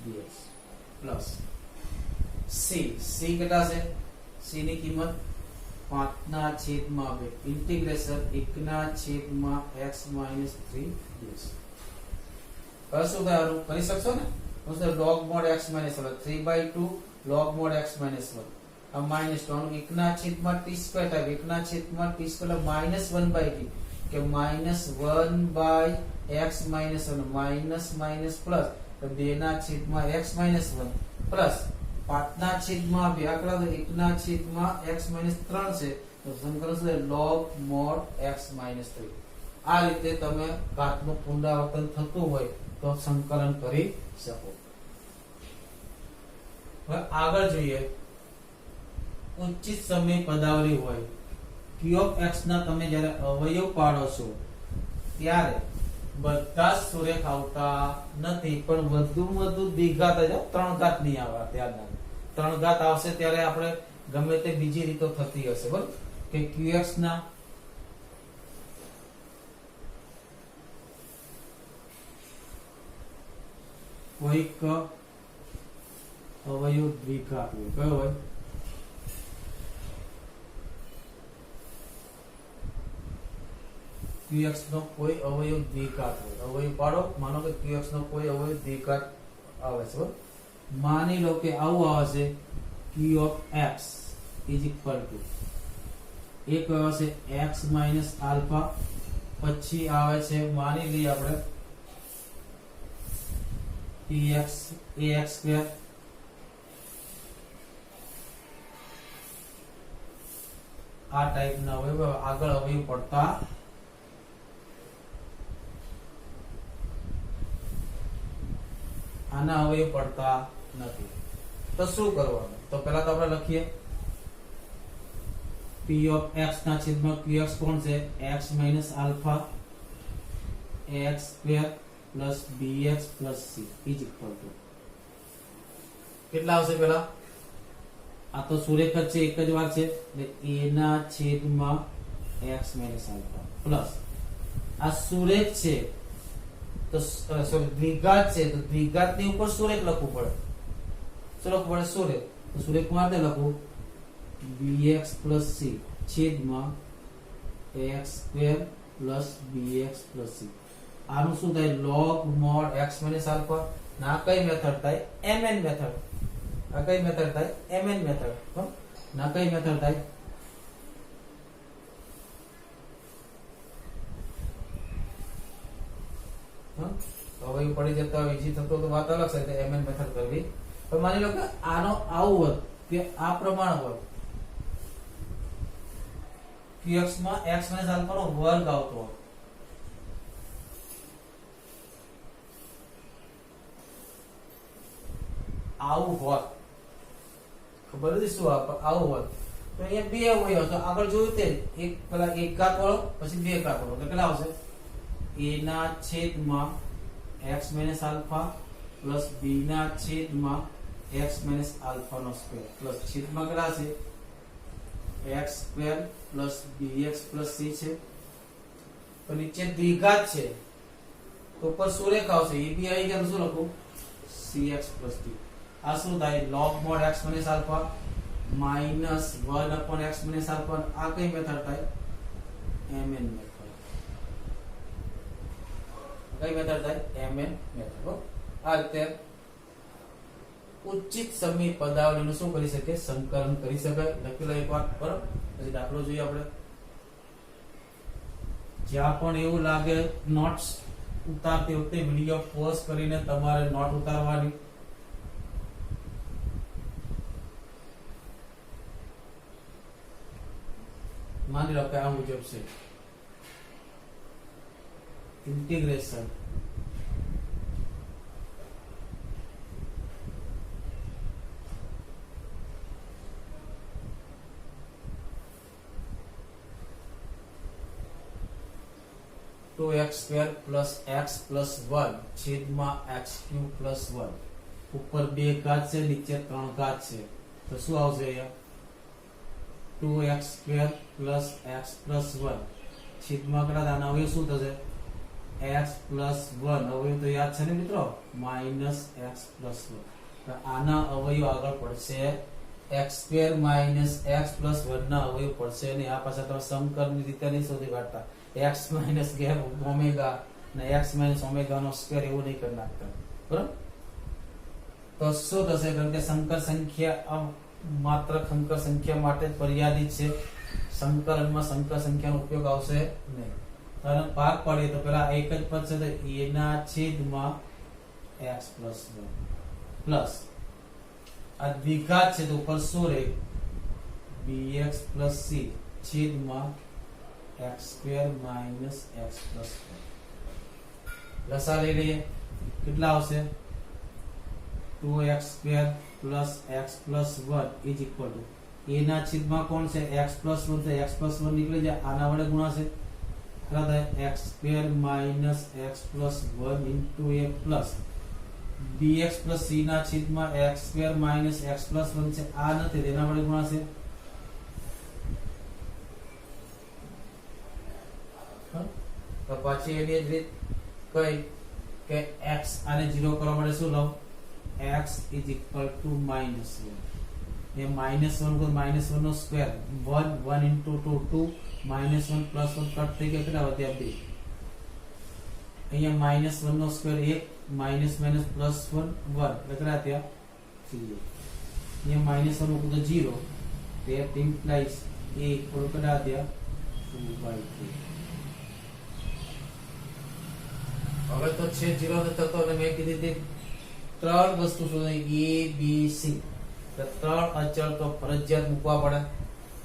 dx plus c કેટલા છે c ની કિંમત 5/2 ઇન્ટિગ્રેશન 1/x - 3 dx. હવે શું થાય કરી શકશો ને તો log mod x - 1 3/2 log mod x - 1 આ -2 આનું 1/t² થાય 1/t² એટલે -1/t કે -1/x - 1 માઈનસ પ્લસ તો 2/x - 1 પ્લસ 5/2 આકડા તો 1/x - 3 છે તો સંકલન છે log mod x - 3. આ રીતે તમે ઘાતનું પુનરાવર્તન થતું હોય તો સંકલન કરી શકો. હવે આગળ જોઈએ ઉચિત સમય પદાવલી હોય q of x ના તમે જ્યારે અવયવ પાડો છો ત્યારે બધા જ સુરેખ આવતા નથી પણ વધુ દ્વિઘાત જ 3 ઘાત નહીં આવે. ત્યારના 3 ઘાત આવશે ત્યારે આપણે ગમે તે બીજી રીતો થતી હશે બરાબર કે qx ના કોઈક અવયવ દ્વિઘાત હોય કયો હોય qx નો કોઈ અવયવ દ્વિઘાત હોય અવયવ પાડો માનો કે qx નો કોઈ અવયવ દ્વિઘાત આવે છે માની લો કે આવું આવે છે q of x is equal to એક આવે છે x minus alpha પછી આવે છે માની લઈએ આપણે ax square આ ટાઈપ ના અવયવ આગળ અવયવ પડતા આના અવયવ પડતા નથી તો શું કરવાનું તો પહેલા તો આપણે લખીએ p of x ના છેદમાં qx કોણ છે x minus alpha x square plus bx plus c is equal to કેટલા આવશે પહેલા આ તો સુરેખ જ છે એક જ વાર છે એટલે a ના છેદમાં x minus alpha plus આ સુરેખ છે તો સોરી દ્વિઘાત છે તો દ્વિઘાત ની ઉપર સુરેખ લખવું પડે શું લખવું પડે સુરેખ તો સુરેખ માટે લખું bx plus c છેદમાં x square plus bx plus c આનું શું થાય log mod x minus alpha ના કઈ મેથડ થાય mn મેથડ આ કઈ મેથડ થાય mn મેથડ ના કઈ મેથડ થાય હવે પડી જતા હોય ઈઝી થતો તો વાત અલગ છે mn મેથડ કરવી પણ માની લો કે આનો આવું હોત કે આ પ્રમાણ હોય qx માં x minus alpha નો વર્ગ આવતો હોય આવું હોત ખબર નથી શું આવું હોત તો અહીંયા બે હોય તો આગળ જોયું તે એક પેલા એક ઘાત વાળો પછી બે ઘાત વાળો તો કેટલા આવશે a ના છેદમાં x minus alpha plus b ના છેદમાં x minus alpha નો સ્ક્વેર પ્લસ છેદમાં કેટલા છે x square plus bx plus c છે તો નીચે દ્વિઘાત છે તો ઉપર સુરેખ આવશે એ બી આવી ગયા તો શું લખું cx plus d આ શું થાય log mod x minus alpha minus 1 upon x minus alpha આ કઈ મેથડ થાય mn મેથડ કઈ મેથડ થાય mn મેથડ આ રીતે ઉચિત સમય પદાવલીનું શું કરી શકે સંકલન કરી શકાય લખેલો એક વાત બરાબર પછી દાખલો જોઈએ આપણે જ્યાં પણ એવું લાગે નોટ્સ ઉતારતી વખતે વિડિયો પોઝ કરીને તમારે નોટ ઉતારવાની માની લો કે આ મુજબ છે integration 2x² plus x plus 1 છેદમાં x³ પ્લસ 1 ઉપર 2 ઘાત છે નીચે 3 ઘાત છે તો શું આવશે અહીંયા 2x² પ્લસ x પ્લસ 1 છેદમાં કેટલા આના અવયવ શું થશે x પ્લસ 1 અવયવ તો યાદ છે ને મિત્રો માઈનસ x પ્લસ 1 તો આના અવયવ આગળ પડશે x² માઈનસ x પ્લસ 1 ના અવયવ પડશે અને આ પાછા તમે સમકરની રીતે નહીં શોધી કાઢતા x માઈનસ ઓમેગા અને x માઈનસ ઓમેગા નો સ્ક્વેર એવું નહીં કરી નાખતા બરાબર તો શું થશે કારણ કે સંકર સંખ્યા માત્ર સંકર સંખ્યા માટે જ મર્યાદિત છે સંકલનમાં સંકર સંખ્યાનો ઉપયોગ આવશે નહીં અને ભાગ પાડીએ તો પેલા એક જ પદ છે તો a ના છેદમાં x પ્લસ 1 પ્લસ આ દ્વિઘાત છે તો ઉપર શું રહે bx પ્લસ c છેદમાં x² માઈનસ x પ્લસ 1 લસા લઈ લઈએ કેટલા આવશે 2x² plus x plus 1 is equal to a ના છેદમાં કોણ છે x પ્લસ 1 તો x પ્લસ 1 નીકળી જાય આના વડે ગુણાશે કેટલા થાય x² minus x plus 1 into a plus bx plus c ના છેદમાં x² માઈનસ x પ્લસ 1 છે આ નથી તેના વડે ગુણાશે તો પછી એની જ રીત કઈ કે x આને 0 કરવા માટે શું લઉં x is equal to minus 1 ये minus 1 को minus 1 નો square 1 into 2 2 minus 1 plus 1 cut થઈ ગયા કેટલા વધ્યા 2 અહીંયા minus 1 નો સ્ક્વેર 1 minus minus plus 1 1 કેટલા થયા 0 અહીંયા minus 1 મૂકો તો 0 that implies a equal કેટલા થયા 2/3 હવે તો છે 0 ને થતો અને મેં કીધી હતી ત્રણ વસ્તુ શોધવાની a b c તો ત્રણ અચળ તો ફરજિયાત મૂકવા પડે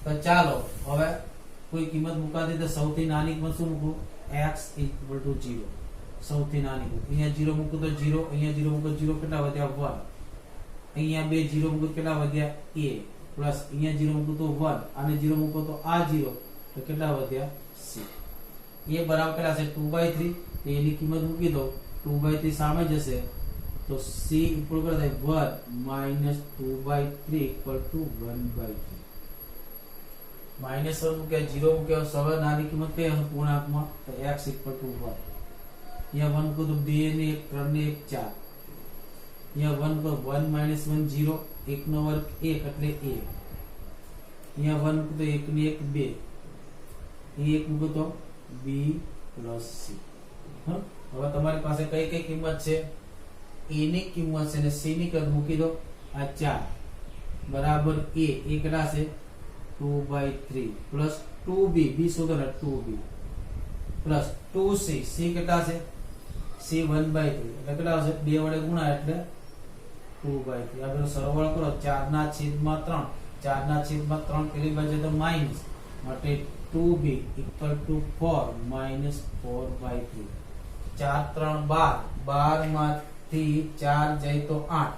તો ચાલો હવે કોઈ કિંમત મૂકા દે તો સૌથી નાની કિંમત શું મૂકું x = 0 સૌથી નાની કિંમત અહીંયા 0 મૂકું તો 0 અહીંયા 0 મૂકો 0 કેટલા વધ્યા 1 અહીંયા બે 0 મૂકો કેટલા વધ્યા a પ્લસ અહીંયા 0 મૂકું તો 1 અને 0 મૂકો તો આ 0 તો કેટલા વધ્યા c એ બરાબર કેટલા છે 2/3 તો એની કિંમત મૂકી દો 2/3 સામે જશે तो c इक्वल कर दे 1 minus 2/3 equal to 1/3 minus 1 મૂકે 0 મૂકે સવા નાની કિંમત કઈ હશે પૂર્ણાંકમાં તો x equal to 1 અહીંયા 1 કો તો 2 ને 1 3 ને 1 4 અહીંયા 1 કો 1 minus 1 0 1 નો વર્ગ 1 એટલે a અહીંયા 1 કો તો 1 ને 1 2 એ 1 મૂકો તો b plus c હવે તમારી પાસે કઈ કઈ કિંમત છે a ની કિંમત છે અને c ની કિંમત મૂકી દો આ 4 બરાબર a કેટલા છે 2/3 પ્લસ 2b b શોધો ને 2b પ્લસ 2c c કેટલા છે c 1/3 એટલે કેટલા આવશે 2 વડે ગુણાય એટલે 2/3 આ બેનો સરવાળો કરો 4 ના છેદમાં 3 4 ના છેદમાં 3 પેલી બાજુ તો માઈનસ માટે 2b = 4 minus 4/3 4 3 12 12 માંથી 4 જાય તો 8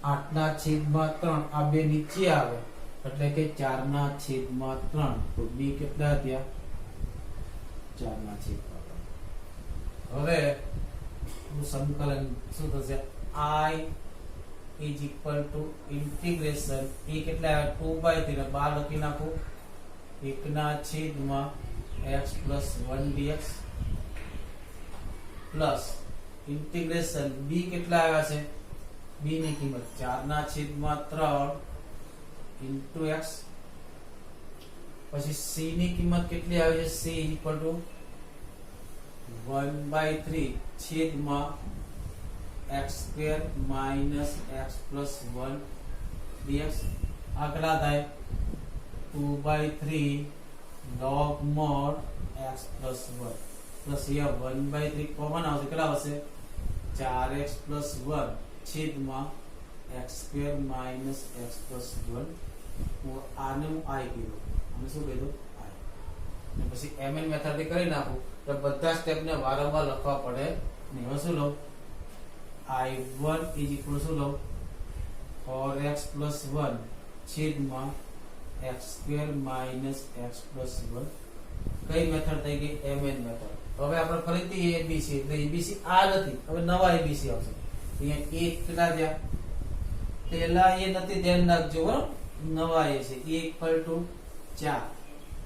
8 ના છેદમાં 3 આ બે નીચે આવે એટલે કે 4 ના છેદમાં 3 તો b કેટલા થયા 4 ના છેદમાં 3 હવે સંકલન શું થશે i is equal to integration એ કેટલા 2/3 12 લખી નાખો 1 ના છેદમાં x plus 1 dx plus integration b કેટલા આવ્યા છે b ની કિંમત 4 ના છેદમાં 3 into x પછી c ની કિંમત કેટલી આવે છે c = 1/3 છેદમાં x² minus x plus 1 dx આ કેટલા થાય 2/3 log mod x plus 1 plus यह 1/3 कॉमन આવશે કેટલા આવશે 4x plus 1 છેદમાં x² minus x plus 1 और આને હું i કીધું અને શું કીધું i અને પછી mn મેથડ થી કરી નાખું તો બધા સ્ટેપ ને વારંવાર લખવા પડે ને હવે શું લઉં i1 = શું લઉં 4x plus 1 છેદમાં x² minus x plus 1 કઈ મેથડ થઈ ગઈ mn મેથડ હવે આપણે ફરીથી એબીસી એટલે એબીસી આ નથી, હવે નવા એબીસી આવશે. અહીંયા એક કેટલા થયા? પેલા એ નથી, ધ્યાન રાખજો બરાબર. નવા એ છે a = 4.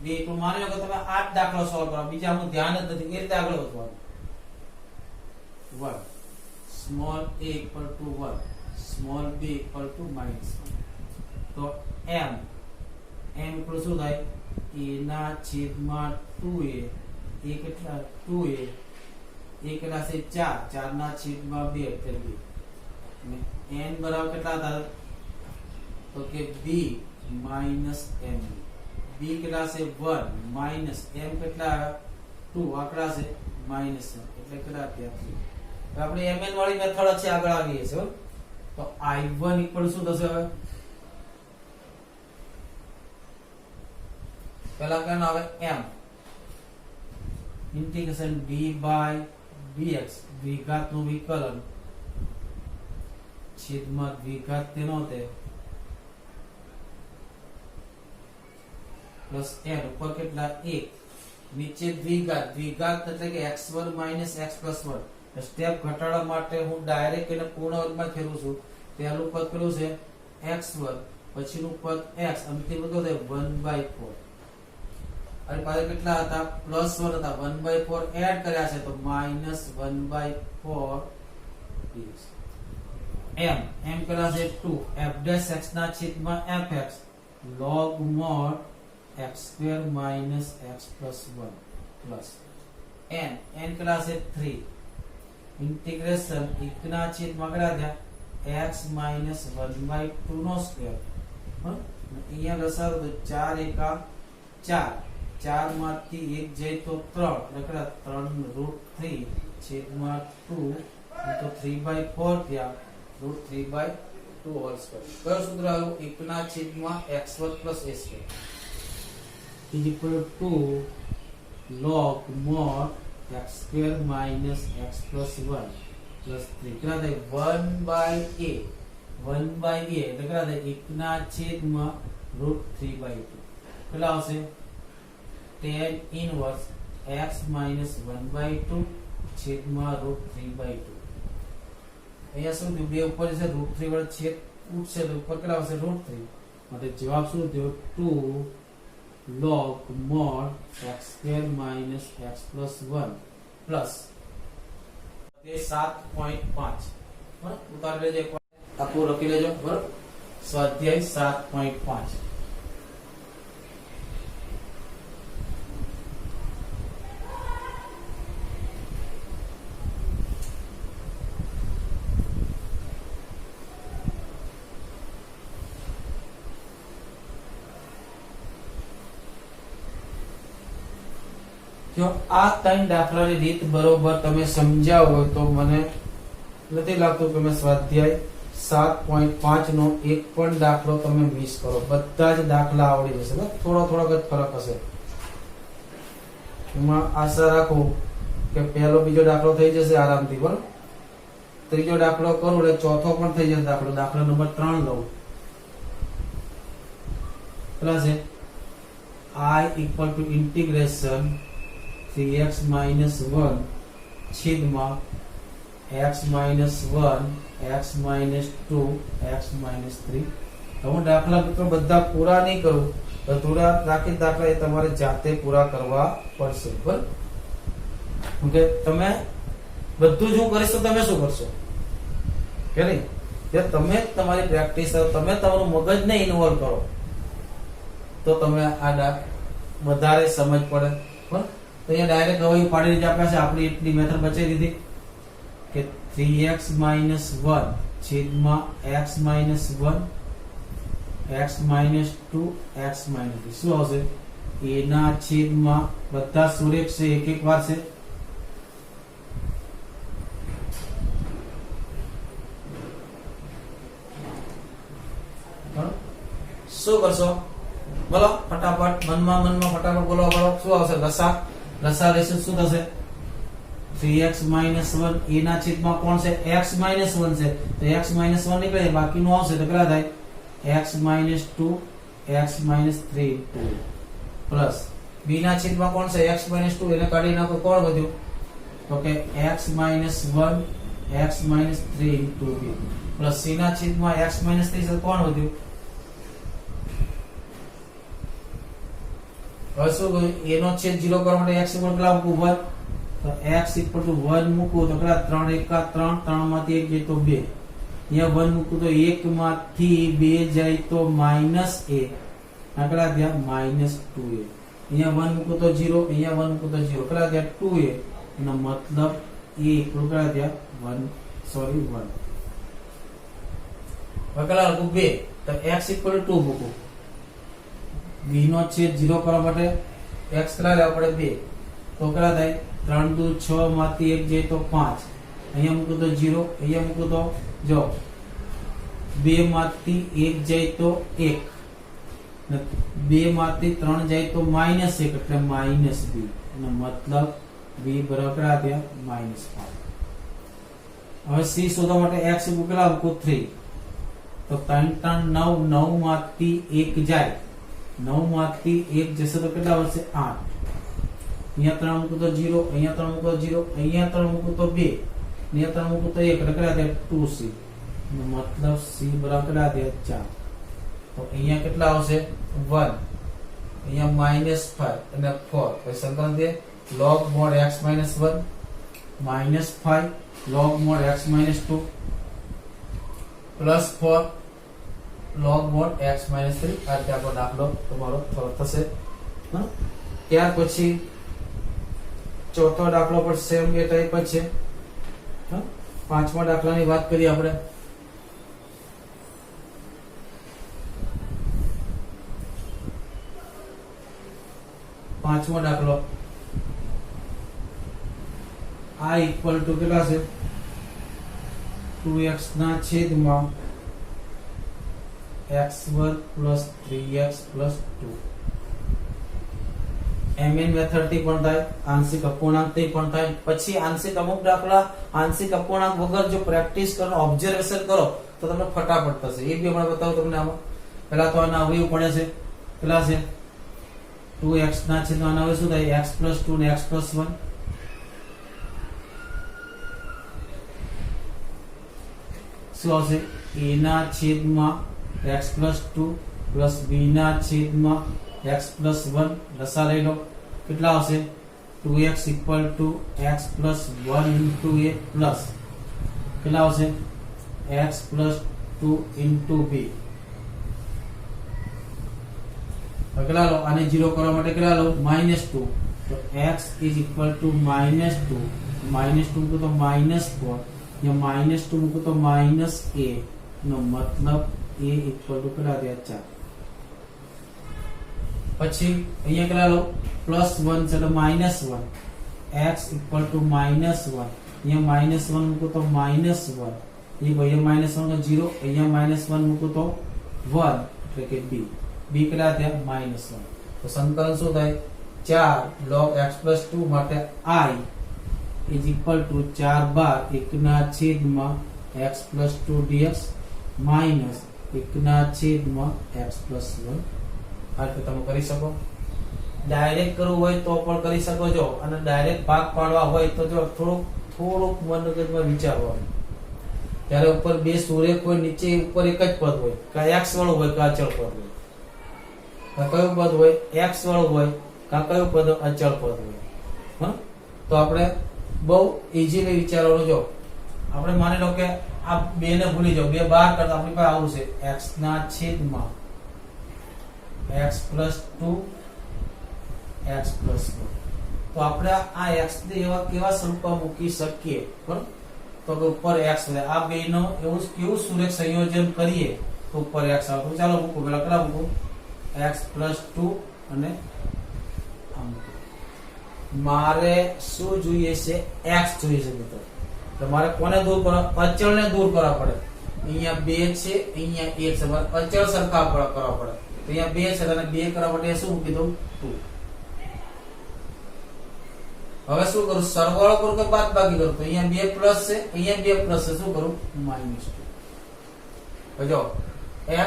બે તો માની લો કે તમે 8 દાખલો સોલ્વ કરો, બીજા હું ધ્યાન જ નથી, એ રીતે આગળ વધવાનું. 1 સ્મોલ a = 1 સ્મોલ b = -1. તો m ઉપર શું થાય? a ના છેદમાં 2a. એ કેટલા? 2a. એ કેટલા છે? 4. 4 ના છેદમાં 2 એટલે 2. અને n બરાબર કેટલા થાય? તો કે b - mb. b કેટલા છે? 1 માઈનસ m કેટલા? 2. આંકડા છે -1 એટલે કેટલા થયા? આપણે mn વાળી મેથડ છે, આગળ આવીએ છે. તો i1 = શું થશે? હવે પહેલા કેનો આવે? m ઇન્ટિગ્રેશન d/dx દ્વિઘાત નું વિકલન છેદમાં દ્વિઘાત તેનો તે પ્લસ n ઉપર કેટલા? 1 નીચે દ્વિઘાત. દ્વિઘાત એટલે કે x1 - x+1. સ્ટેપ ઘટાડવા માટે હું ડાયરેક્ટ એને પૂર્ણ વર્ગમાં ફેરવું છું. પહેલું પદ પેલું છે x1, પછીનું પદ x, અંતિમ પદ છે 1/4. અને પાછળ કેટલા હતા? +1 હતા. 1/4 એડ કર્યા છે તો -1/4 m કેટલા છે? 2 f' ના છેદમાં fx log mod x² - x+1 plus n કેટલા છે? 3 ઇન્ટિગ્રેશન 1 ના છેદમાં કેટલા થયા? x - 1/2 નો સ્ક્વેર. અહીંયા લસાડો તો 4 એકા 4. 4 માંથી 1 જાય તો 3 એટલે 3√3 છેદમાં 2 તો 3/4 થયા. √3/2 હોલ સ્ક્વેર. કયો સૂત્ર આવ્યું? 1 ના છેદમાં x² + a² is equal to log mod x² - x+1 plus 3 કેટલા થાય? 1/a. 1/a એટલે કેટલા થાય? 1 ના છેદમાં √3/2 કેટલા આવશે? tan inverse x - 1/2 છેદમાં √3/2. અહીંયા શું થયું? બે ઉપર છે √3 વડે છેદ ઉઠશે તો ઉપર કેટલા આવશે? √3. માટે જવાબ શું થયો? 2 log mod x² - x+1 plus 7.5. બરાબર, ઉતારી લેજો, આખું લખી લેજો. બરાબર, સ્વાધ્યાય 7.5. જો આ 3 દાખલાની રીત બરોબર તમે સમજ્યા હોય તો મને નથી લાગતું કે મેં સ્વાધ્યાય 7.5 નો એક પણ દાખલો તમે મિસ કરો. બધા જ દાખલા આવડી જશે. થોડો થોડો જ ફરક હશે. એમાં આશા રાખું કે પહેલો બીજો દાખલો થઈ જશે આરામથી. બરોબર, ત્રીજો દાખલો કરું એટલે ચોથો પણ થઈ જશે દાખલો. દાખલા નંબર 3 લઉં. કેટલા છે? I = ઇન્ટિગ્રેશન 3x - 1 છેદમાં x - 1 x - 2 x - 3. હું દાખલા મિત્રો બધા પૂરા નહીં કરું, થોડા રાખી દાખલા એ તમારે જાતે પૂરા કરવા પડશે. બરાબર, કે તમે બધું જ હું કરીશ તો તમે શું કરશો કે નહીં? તમે તમારી પ્રેક્ટિસ, તમે તમારું મગજને ઇન્વોલ્વ કરો તો તમે આ વધારે સમજ પડે. બરાબર, તો અહીંયા ડાયરેક્ટ હવે પાડી રીતે આપ્યા છે. આપણી એટલી મેથડ બચાવી દીધી કે 3x - 1 છેદમાં x - 1 x - 2 x - 3 શું આવશે? a ના છેદમાં બધા સુરેખ છે, એક એક વાર છે. શું કરશો? બોલો ફટાફટ, મનમાં ફટાફટ બોલો. શું આવશે? લસા લેશું. શું થશે? 3x - 1 a ના છેદમાં કોણ છે? x - 1 છે તો x - 1 નીકળે, બાકીનું આવશે તો કેટલા થાય? x - 2 x - 3 પ્લસ b ના છેદમાં કોણ છે? x - 2 એને કાઢી નાખો, કોણ વધ્યું? તો કે x minus 1 x minus 3 into b plus c ના છેદમાં x minus 3 છે કોણ વધ્યું? હવે શું કહ્યું? a નો છેદ 0 કરવા માટે x ઇક્વલ કેટલા મૂકવું? 1. તો x ઇક્વલ ટુ 1 મૂકવું તો કેટલા? 3 1 3 3 માંથી 1 જાય તો 2. અહીંયા 1 મૂકવું તો 1 માંથી 2 જાય તો માઈનસ a. આ કેટલા થયા? Minus 2a. અહીંયા 1 મૂકવું તો 0, અહીંયા 1 મૂકવું તો 0. કેટલા થયા? 2a. એનો મતલબ a ઇક્વલ કેટલા થયા? 1 સોરી 1. હવે કેટલા લખું? 2. તો x ઇક્વલ ટુ 2 મૂકું. b નો છેદ 0 કરવા માટે x કેટલા લેવા પડે? 2. તો કેટલા થાય? 3 2 6 માંથી 1 જાય તો 5. અહીંયા મૂકું તો 0, અહીંયા મૂકું તો જો 2 માંથી 1 જાય તો 1, 2 માંથી 3 જાય તો -1 એટલે માઈનસ b. એનો મતલબ b બરાબર કેટલા થયા? -5. હવે c શોધવા માટે x કેટલા મૂકું? 3. તો 3 3 9, 9 માંથી 1 જાય, 9 માંથી 1 જશે તો કેટલા વધશે? 8. અહીંયા 3 મૂકું તો 0, અહીંયા 3 મૂકું તો 0, અહીંયા 3 મૂકું તો 2, અહીંયા 3 મૂકું તો 1 એટલે કેટલા થયા? 2c. એનો મતલબ c બરાબર કેટલા થયા? 4. તો અહીંયા કેટલા આવશે? 1, અહીંયા -5 અને 4. પછી સંકલન દે log mod x - 1 -5 log mod x - 2 plus 4 log mod x - 3. આ રીતે આપણો દાખલો તમારો થશે. ત્યાર પછી ચોથો દાખલો પણ સેમ એ ટાઈપ જ છે. પાંચમા દાખલાની વાત કરીએ આપણે. પાંચમો દાખલો i ઇક્વલ ટુ કેટલા છે? 2x ના છેદમાં x2 plus 3x plus 2. mn method થી પણ થાય, આંશિક અપૂર્ણાંક થી પણ થાય. પછી આંશિક અમુક દાખલા આંશિક અપૂર્ણાંક વગર જો પ્રેક્ટિસ કરો, ઓબ્ઝર્વેશન કરો તો તમને ફટાફટ થશે. એ બી હમણાં બતાવું તમને. આમાં પહેલા તો આના અવયવ પડે છે. કેટલા છે? 2x ના છેદમાં આના અવયવ શું થાય? x plus 2 ને x plus 1. શું આવશે? a ના છેદમાં x plus 2 plus b ના છેદમાં x plus 1. લસા લઈ લો. કેટલા આવશે? 2x equal to x plus 1 into a plus કેટલા આવશે? x plus 2 into b. કેટલા લો? આને 0 કરવા માટે કેટલા લો? -2. તો x is equal to -2. -2 મૂકો તો -4. या -2 મૂકો તો -a નો મતલબ a ઇક્વલ ટુ કેટલા થયા? 4. પછી અહીંયા કેટલા લો? +1 છે એટલે -1. x equal to -1. અહીંયા -1 મૂકો તો -1. એ ભાઈ -1 નો 0, અહીંયા -1 મૂકો તો 1 એટલે કે b. b કેટલા થયા? -1. તો સંકલન શું થાય? 4 log x + 2 માટે i is equal to 4 1 ના છેદમાં x + 2 dx minus 1 ના છેદમાં x + 1. આ રીતે તમે કરી શકો. ડાયરેક્ટ કરવું હોય તો પણ કરી શકો છો, અને ડાયરેક્ટ ભાગ પાડવા હોય તો જો થોડુંક મનોગતમાં વિચારવાનું. ત્યારે ઉપર બે સુરેખ હોય, નીચે ઉપર એક જ પદ હોય, કા x વાળું હોય કા અચળ પદ હોય. કયું પદ હોય? x વાળું હોય કા કયું પદ? અચળ પદ હોય. તો આપણે બહુ ઈઝીલી વિચારવાનું. જો આપણે માની લો કે આ બે ને ભૂલી જાઓ, બે બહાર કરતા આપણી પાસે આવું છે x ના છેદમાં x + 2 x + 1. તો આપણે આ x ને એવા કેવા સ્વરૂપમાં મૂકી શકીએ? બરાબર. તો કે ઉપર x હોય, આ બેનો એવું કેવું સુરેખ સંયોજન કરીએ તો ઉપર x આવે. તો ચાલો મૂકો. પેલા કેટલા મૂકો? x + 2 અને મારે શું જોઈએ છે? x જોઈએ છે મિત્રો. તો મારે કોને દૂર કરવા? અચળને દૂર કરવા પડે. અહીંયા 2 છે, અહીંયા 1 છે. મારે અચળ સરખા કરવા પડે. તો અહીંયા 2 છે અને 2 કરવા માટે શું મૂકી દઉં? 2. હવે શું કરું? સરવાળો કરું કે બાદબાકી કરું? તો અહીંયા 2 પ્લસ છે, અહીંયા 2 પ્લસ છે. શું કરું? -2. જો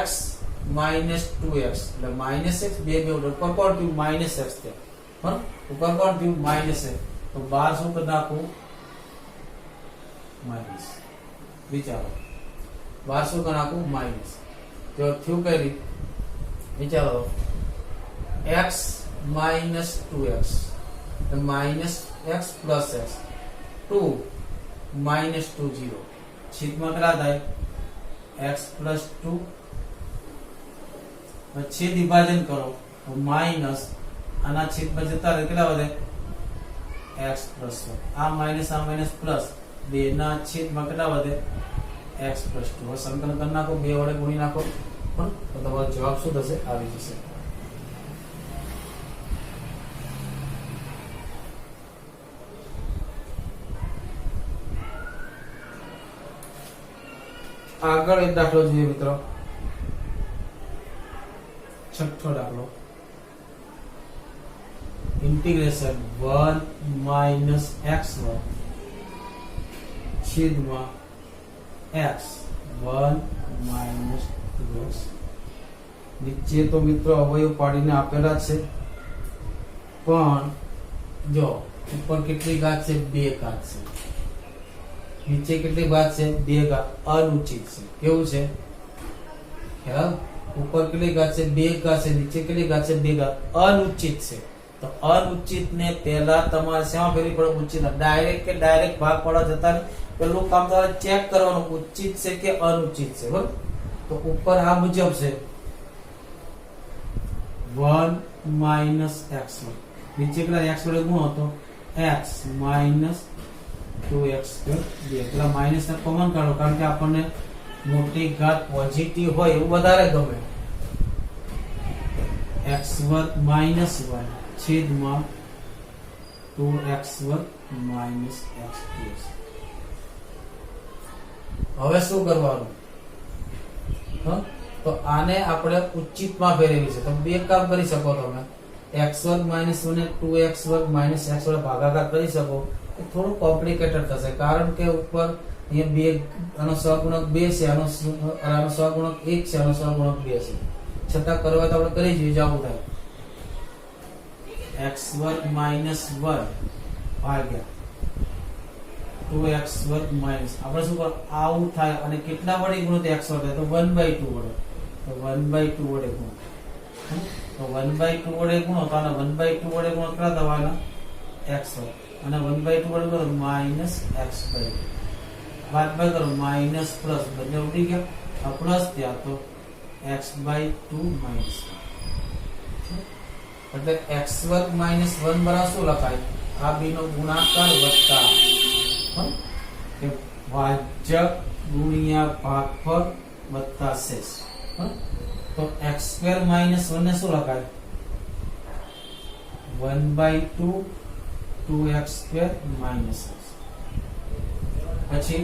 x - 2x એટલે -x. 2 ઉપર કોણ થયું? -x થયા. બરાબર. ઉપર કોણ થયું? -x. તો 12 શું કરી નાખું? माइनस विचारो 12 શું નાખું માઈનસ તો થયું કઈ રીત વિચારો x minus 2x तो minus x plus x 2 minus 2 0 छेद में क्या था x plus 2 छेद विभाजन करो तो माइनस आना छेद में जता रहे कितना बने x plus 1 आ माइनस प्लस बे ना छेद में कितना बने x plus 2 और संकलन करना को बे वडे गुणी नाखो पण तो તમારો જવાબ શું થશે આવી જશે આગળ એક દાખલો જોઈએ મિત્રો છઠ્ઠો દાખલો इंटीग्रेशन 1 minus x1 છેદમાં x 1 minus 2x નીચે તો મિત્રો અવયવ પાડીને આપેલા છે પણ જો ઉપર કેટલી ઘાત છે 2 ઘાત છે નીચે કેટલી ઘાત છે 2 ઘાત અનુચિત છે કેવું છે ખ્યાલ ઉપર કેટલી ઘાત છે 2 ઘાત છે નીચે કેટલી ઘાત છે 2 ઘાત અનુચિત છે तो अनुचित ने पहला તમારે શેમાં ફેરવી પડે ઉચિત ડાયરેક્ટ કે ડાયરેક્ટ ભાગ પાડવા જતા પેલું કામ તમારે ચેક કરવાનું ઉચિત છે કે અનુચિત છે બરાબર તો ઉપર આ મુજબ છે 1 minus x1 નીચે કેટલા x વડે ગુણો હતો x minus 2x સ્ક્વેર બે પેલા માઈનસ ને કોમન કાઢો કારણ કે આપણને મોટી ઘાત પોઝિટિવ હોય એવું વધારે ગમે x1 minus 1 छेदમાં 2x1 minus x dx હવે શું કરવાનું હ તો આને આપણે ઉચિતમાં ફેરવી છે તો બે કામ કરી શકો તમે x1 minus 1 ને 2x1 minus x વડે ભાગાકાર કરી શકો એ થોડું કોમ્પ્લિકેટેડ થશે કારણ કે ઉપર અહીંયા બે આનો સહગુણક 2 છે આનો સહગુણક 1 છે આનો સહગુણક 2 છે છતાં કરવા તો આપણે કરી જોઈએ જાવું થાય x1 minus 1 ભાગ્યા 2x1 minus આપણે શું કર આવું થાય અને કેટલા વડે ગુણો તો x વડે તો 1/2 વડે તો 1/2 વડે ગુણો તો 1/2 વડે ગુણો તો આને 1/2 વડે ગુણો કેટલા થવાના x વડે અને 1/2 વડે ગુણો minus x/2 બાદ બાદ કરો માઈનસ પ્લસ બંને ઉડી ગયા આ પ્લસ ત્યાં તો x/2 minus એટલે x2 minus 1 બરાબર શું લખાય આ બે નો ગુણાકાર વત્તા કે ભાજક ગુણ્યા ભાગફળ વત્તા શેષ તો x2 minus 1 ને શું લખાય 1/2 2x2 minus પછી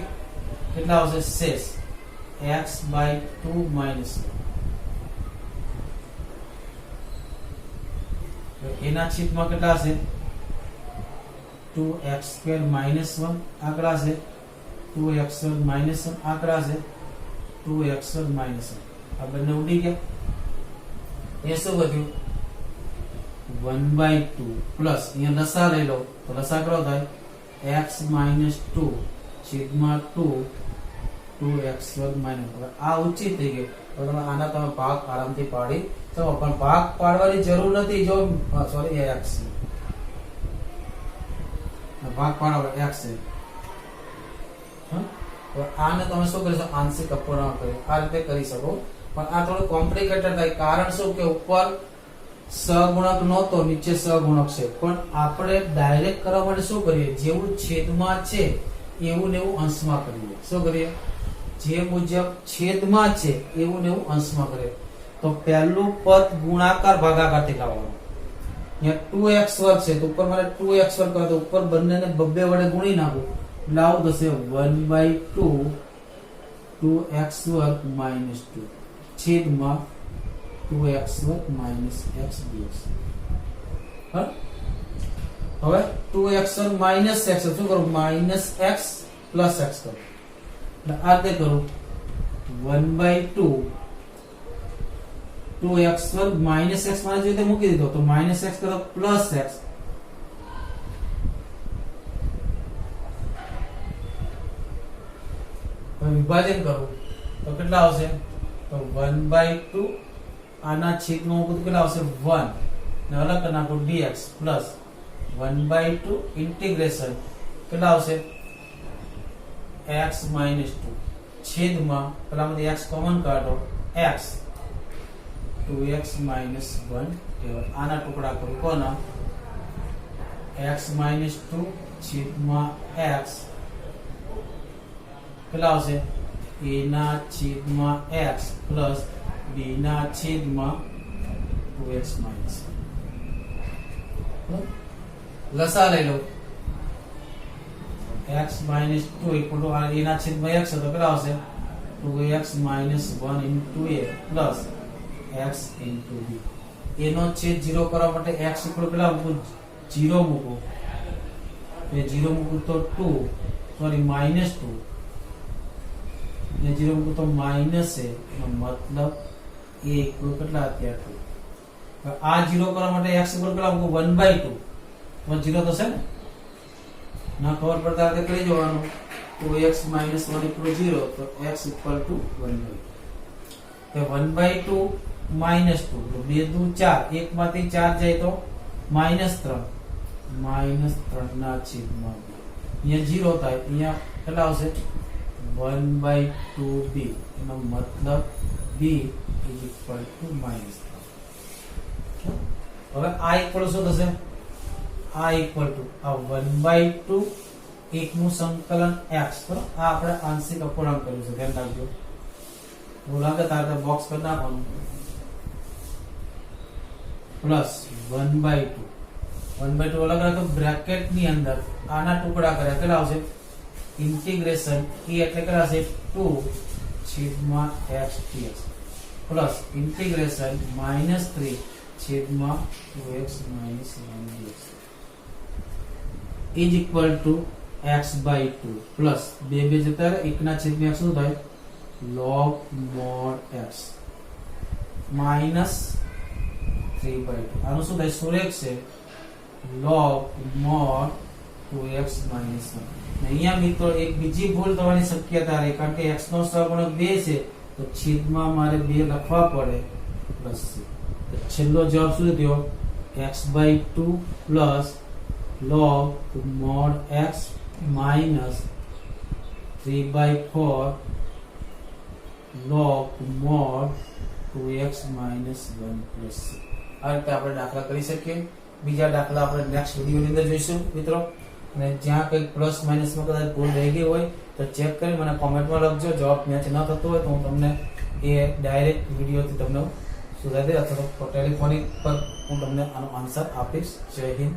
કેટલા આવશે શેષ x/2 minus 1 એના છેદમાં કેટલા છે 2x2 minus 1 આંકડા છે 2x1 minus 1 આંકડા છે 2x1 minus 1 આ બંને ઉડી ગયા એ શું વધ્યું 1/2 પ્લસ અહીંયા લસા લઈ લો તો લસા કેટલો થાય x minus 2 છેદમાં 2x1 minus 1 આ ઉચિત થઈ ગયું તો તમે આના તમે ભાગ આરામથી પાડી તો પણ ભાગ પાડવાની જરૂર નથી જો સોરી એ x ભાગ પાડવા x છે તો આને તમે શું કરી શકો આંશિક અપૂર્ણાંક કરી આ રીતે કરી શકો પણ આ થોડું કોમ્પ્લિકેટેડ થાય કારણ શું કે ઉપર સહગુણક નહોતો નીચે સહગુણક છે પણ આપણે ડાયરેક્ટ કરવા માટે શું કરીએ જેવું છેદમાં છે એવું ને એવું અંશમાં કરીએ શું કરીએ જે મુજબ છેદમાં છે એવું ને એવું અંશમાં કરીએ તો પહેલું પદ ગુણાકાર ભાગાકાર થી લાવવાનું અહીંયા 2x વર્ગ છે તો ઉપર મારે 2x વર્ગ કરો તો ઉપર બંનેને બબ્બે વડે ગુણી નાખો એટલે આવું થશે 1/2 2x વર્ગ minus 2 છેદમાં 2x વર્ગ minus x dx હવે 2x વર્ગ minus x શું કરું minus x plus x કરું એટલે આ રીતે કરું 1/2 2x વર્ગ minus x મારે જોઈએ મૂકી દીધો તો minus x કરો plus x વિભાજન કરું તો કેટલા આવશે? તો 1/2 આના છેદમાં મૂકું તો કેટલા આવશે? 1 ને અલગ કરી નાખું dx પ્લસ 1/2 ઇન્ટિગ્રેશન કેટલા આવશે? x - 2 છેદમાં પેલામાંથી x કોમન કાઢો x 2x - 1 આના ટુકડા કરું કોના? x - 2 છેદમાં x કેટલા આવશે? a ના છેદમાં x પ્લસ b ના છેદમાં 2x માઈનસ લસા લઈ લો x - 2 ઇક્વલ ટુ a ના છેદમાં x તો કેટલા આવશે? 2x - 1 into a plus x into b. a નો છેદ 0 કરવા માટે x ઇક્વલ કેટલા મૂકું? 0 મૂકું તો 0 મૂકું તો 2 સોરી -2 ને 0 મૂકું તો માઈનસ a એનો મતલબ a ઇક્વલ કેટલા અત્યારે 2. આ 0 કરવા માટે x ઇક્વલ કેટલા મૂકું? 1/2 તો 0 થશે ને ના ખબર પડતા તે કરી જવાનું 2x - 1 = 0 તો x = 1/2 તો 1/2 -2 તો 2 દુ 4 એક માંથી 4 જાય તો -3 ના છેદમાં અહીંયા 0 થાય અહીંયા કેટલા આવશે? 1/2b એનો મતલબ b = -3. હવે આ ઇક્વલ શું થશે? આ ઇક્વલ ટુ આ 1/2 એકનું સંકલન x તો આ આપણે આંશિક અપૂર્ણાંક કર્યું છે ધ્યાન રાખજો. હું લાગે તારે બોક્સ કરી નાખવાનું પ્લસ 1/2 અલગ રાખો બ્રેકેટ ની અંદર આના ટુકડા કર્યા કેટલા આવશે? ઇન્ટિગ્રેશન e એટલે કેટલા છે? 2 છેદમાં x dx પ્લસ ઇન્ટિગ્રેશન -3 છેદમાં 2x - 1 dx is equal to x/2 plus 2 જતા રહે 1 ના છેદમાં x શું થાય? log mod x minus 3/2 આનું શું થાય? સુરેખ છે log mod 2x - 1. અહીંયા મિત્રો એક બીજી ભૂલ થવાની શક્યતા રહે કારણ કે x નો સહગુણક 2 છે તો છેદમાં મારે 2 લખવા પડે પ્લસ તો છેલ્લો જવાબ શું થયો? x/2 plus log mod x minus 3/4 log mod 2x - 1 plus c. આ રીતે આપણે દાખલા કરી શકીએ. બીજા દાખલા આપણે નેક્સ્ટ વિડિયોની અંદર જોઈશું મિત્રો. અને જ્યાં કંઈક પ્લસ માઇનસમાં કદાચ ભૂલ રહી ગઈ હોય તો ચેક કરી મને કોમેન્ટમાં લખજો. જવાબ મેચ ન થતો હોય તો હું તમને એ ડાયરેક્ટ વિડિયોથી તમને સુધારી દે અથવા તો ટેલિફોનિક પર હું તમને આનો આન્સર આપીશ. જય હિન્દ.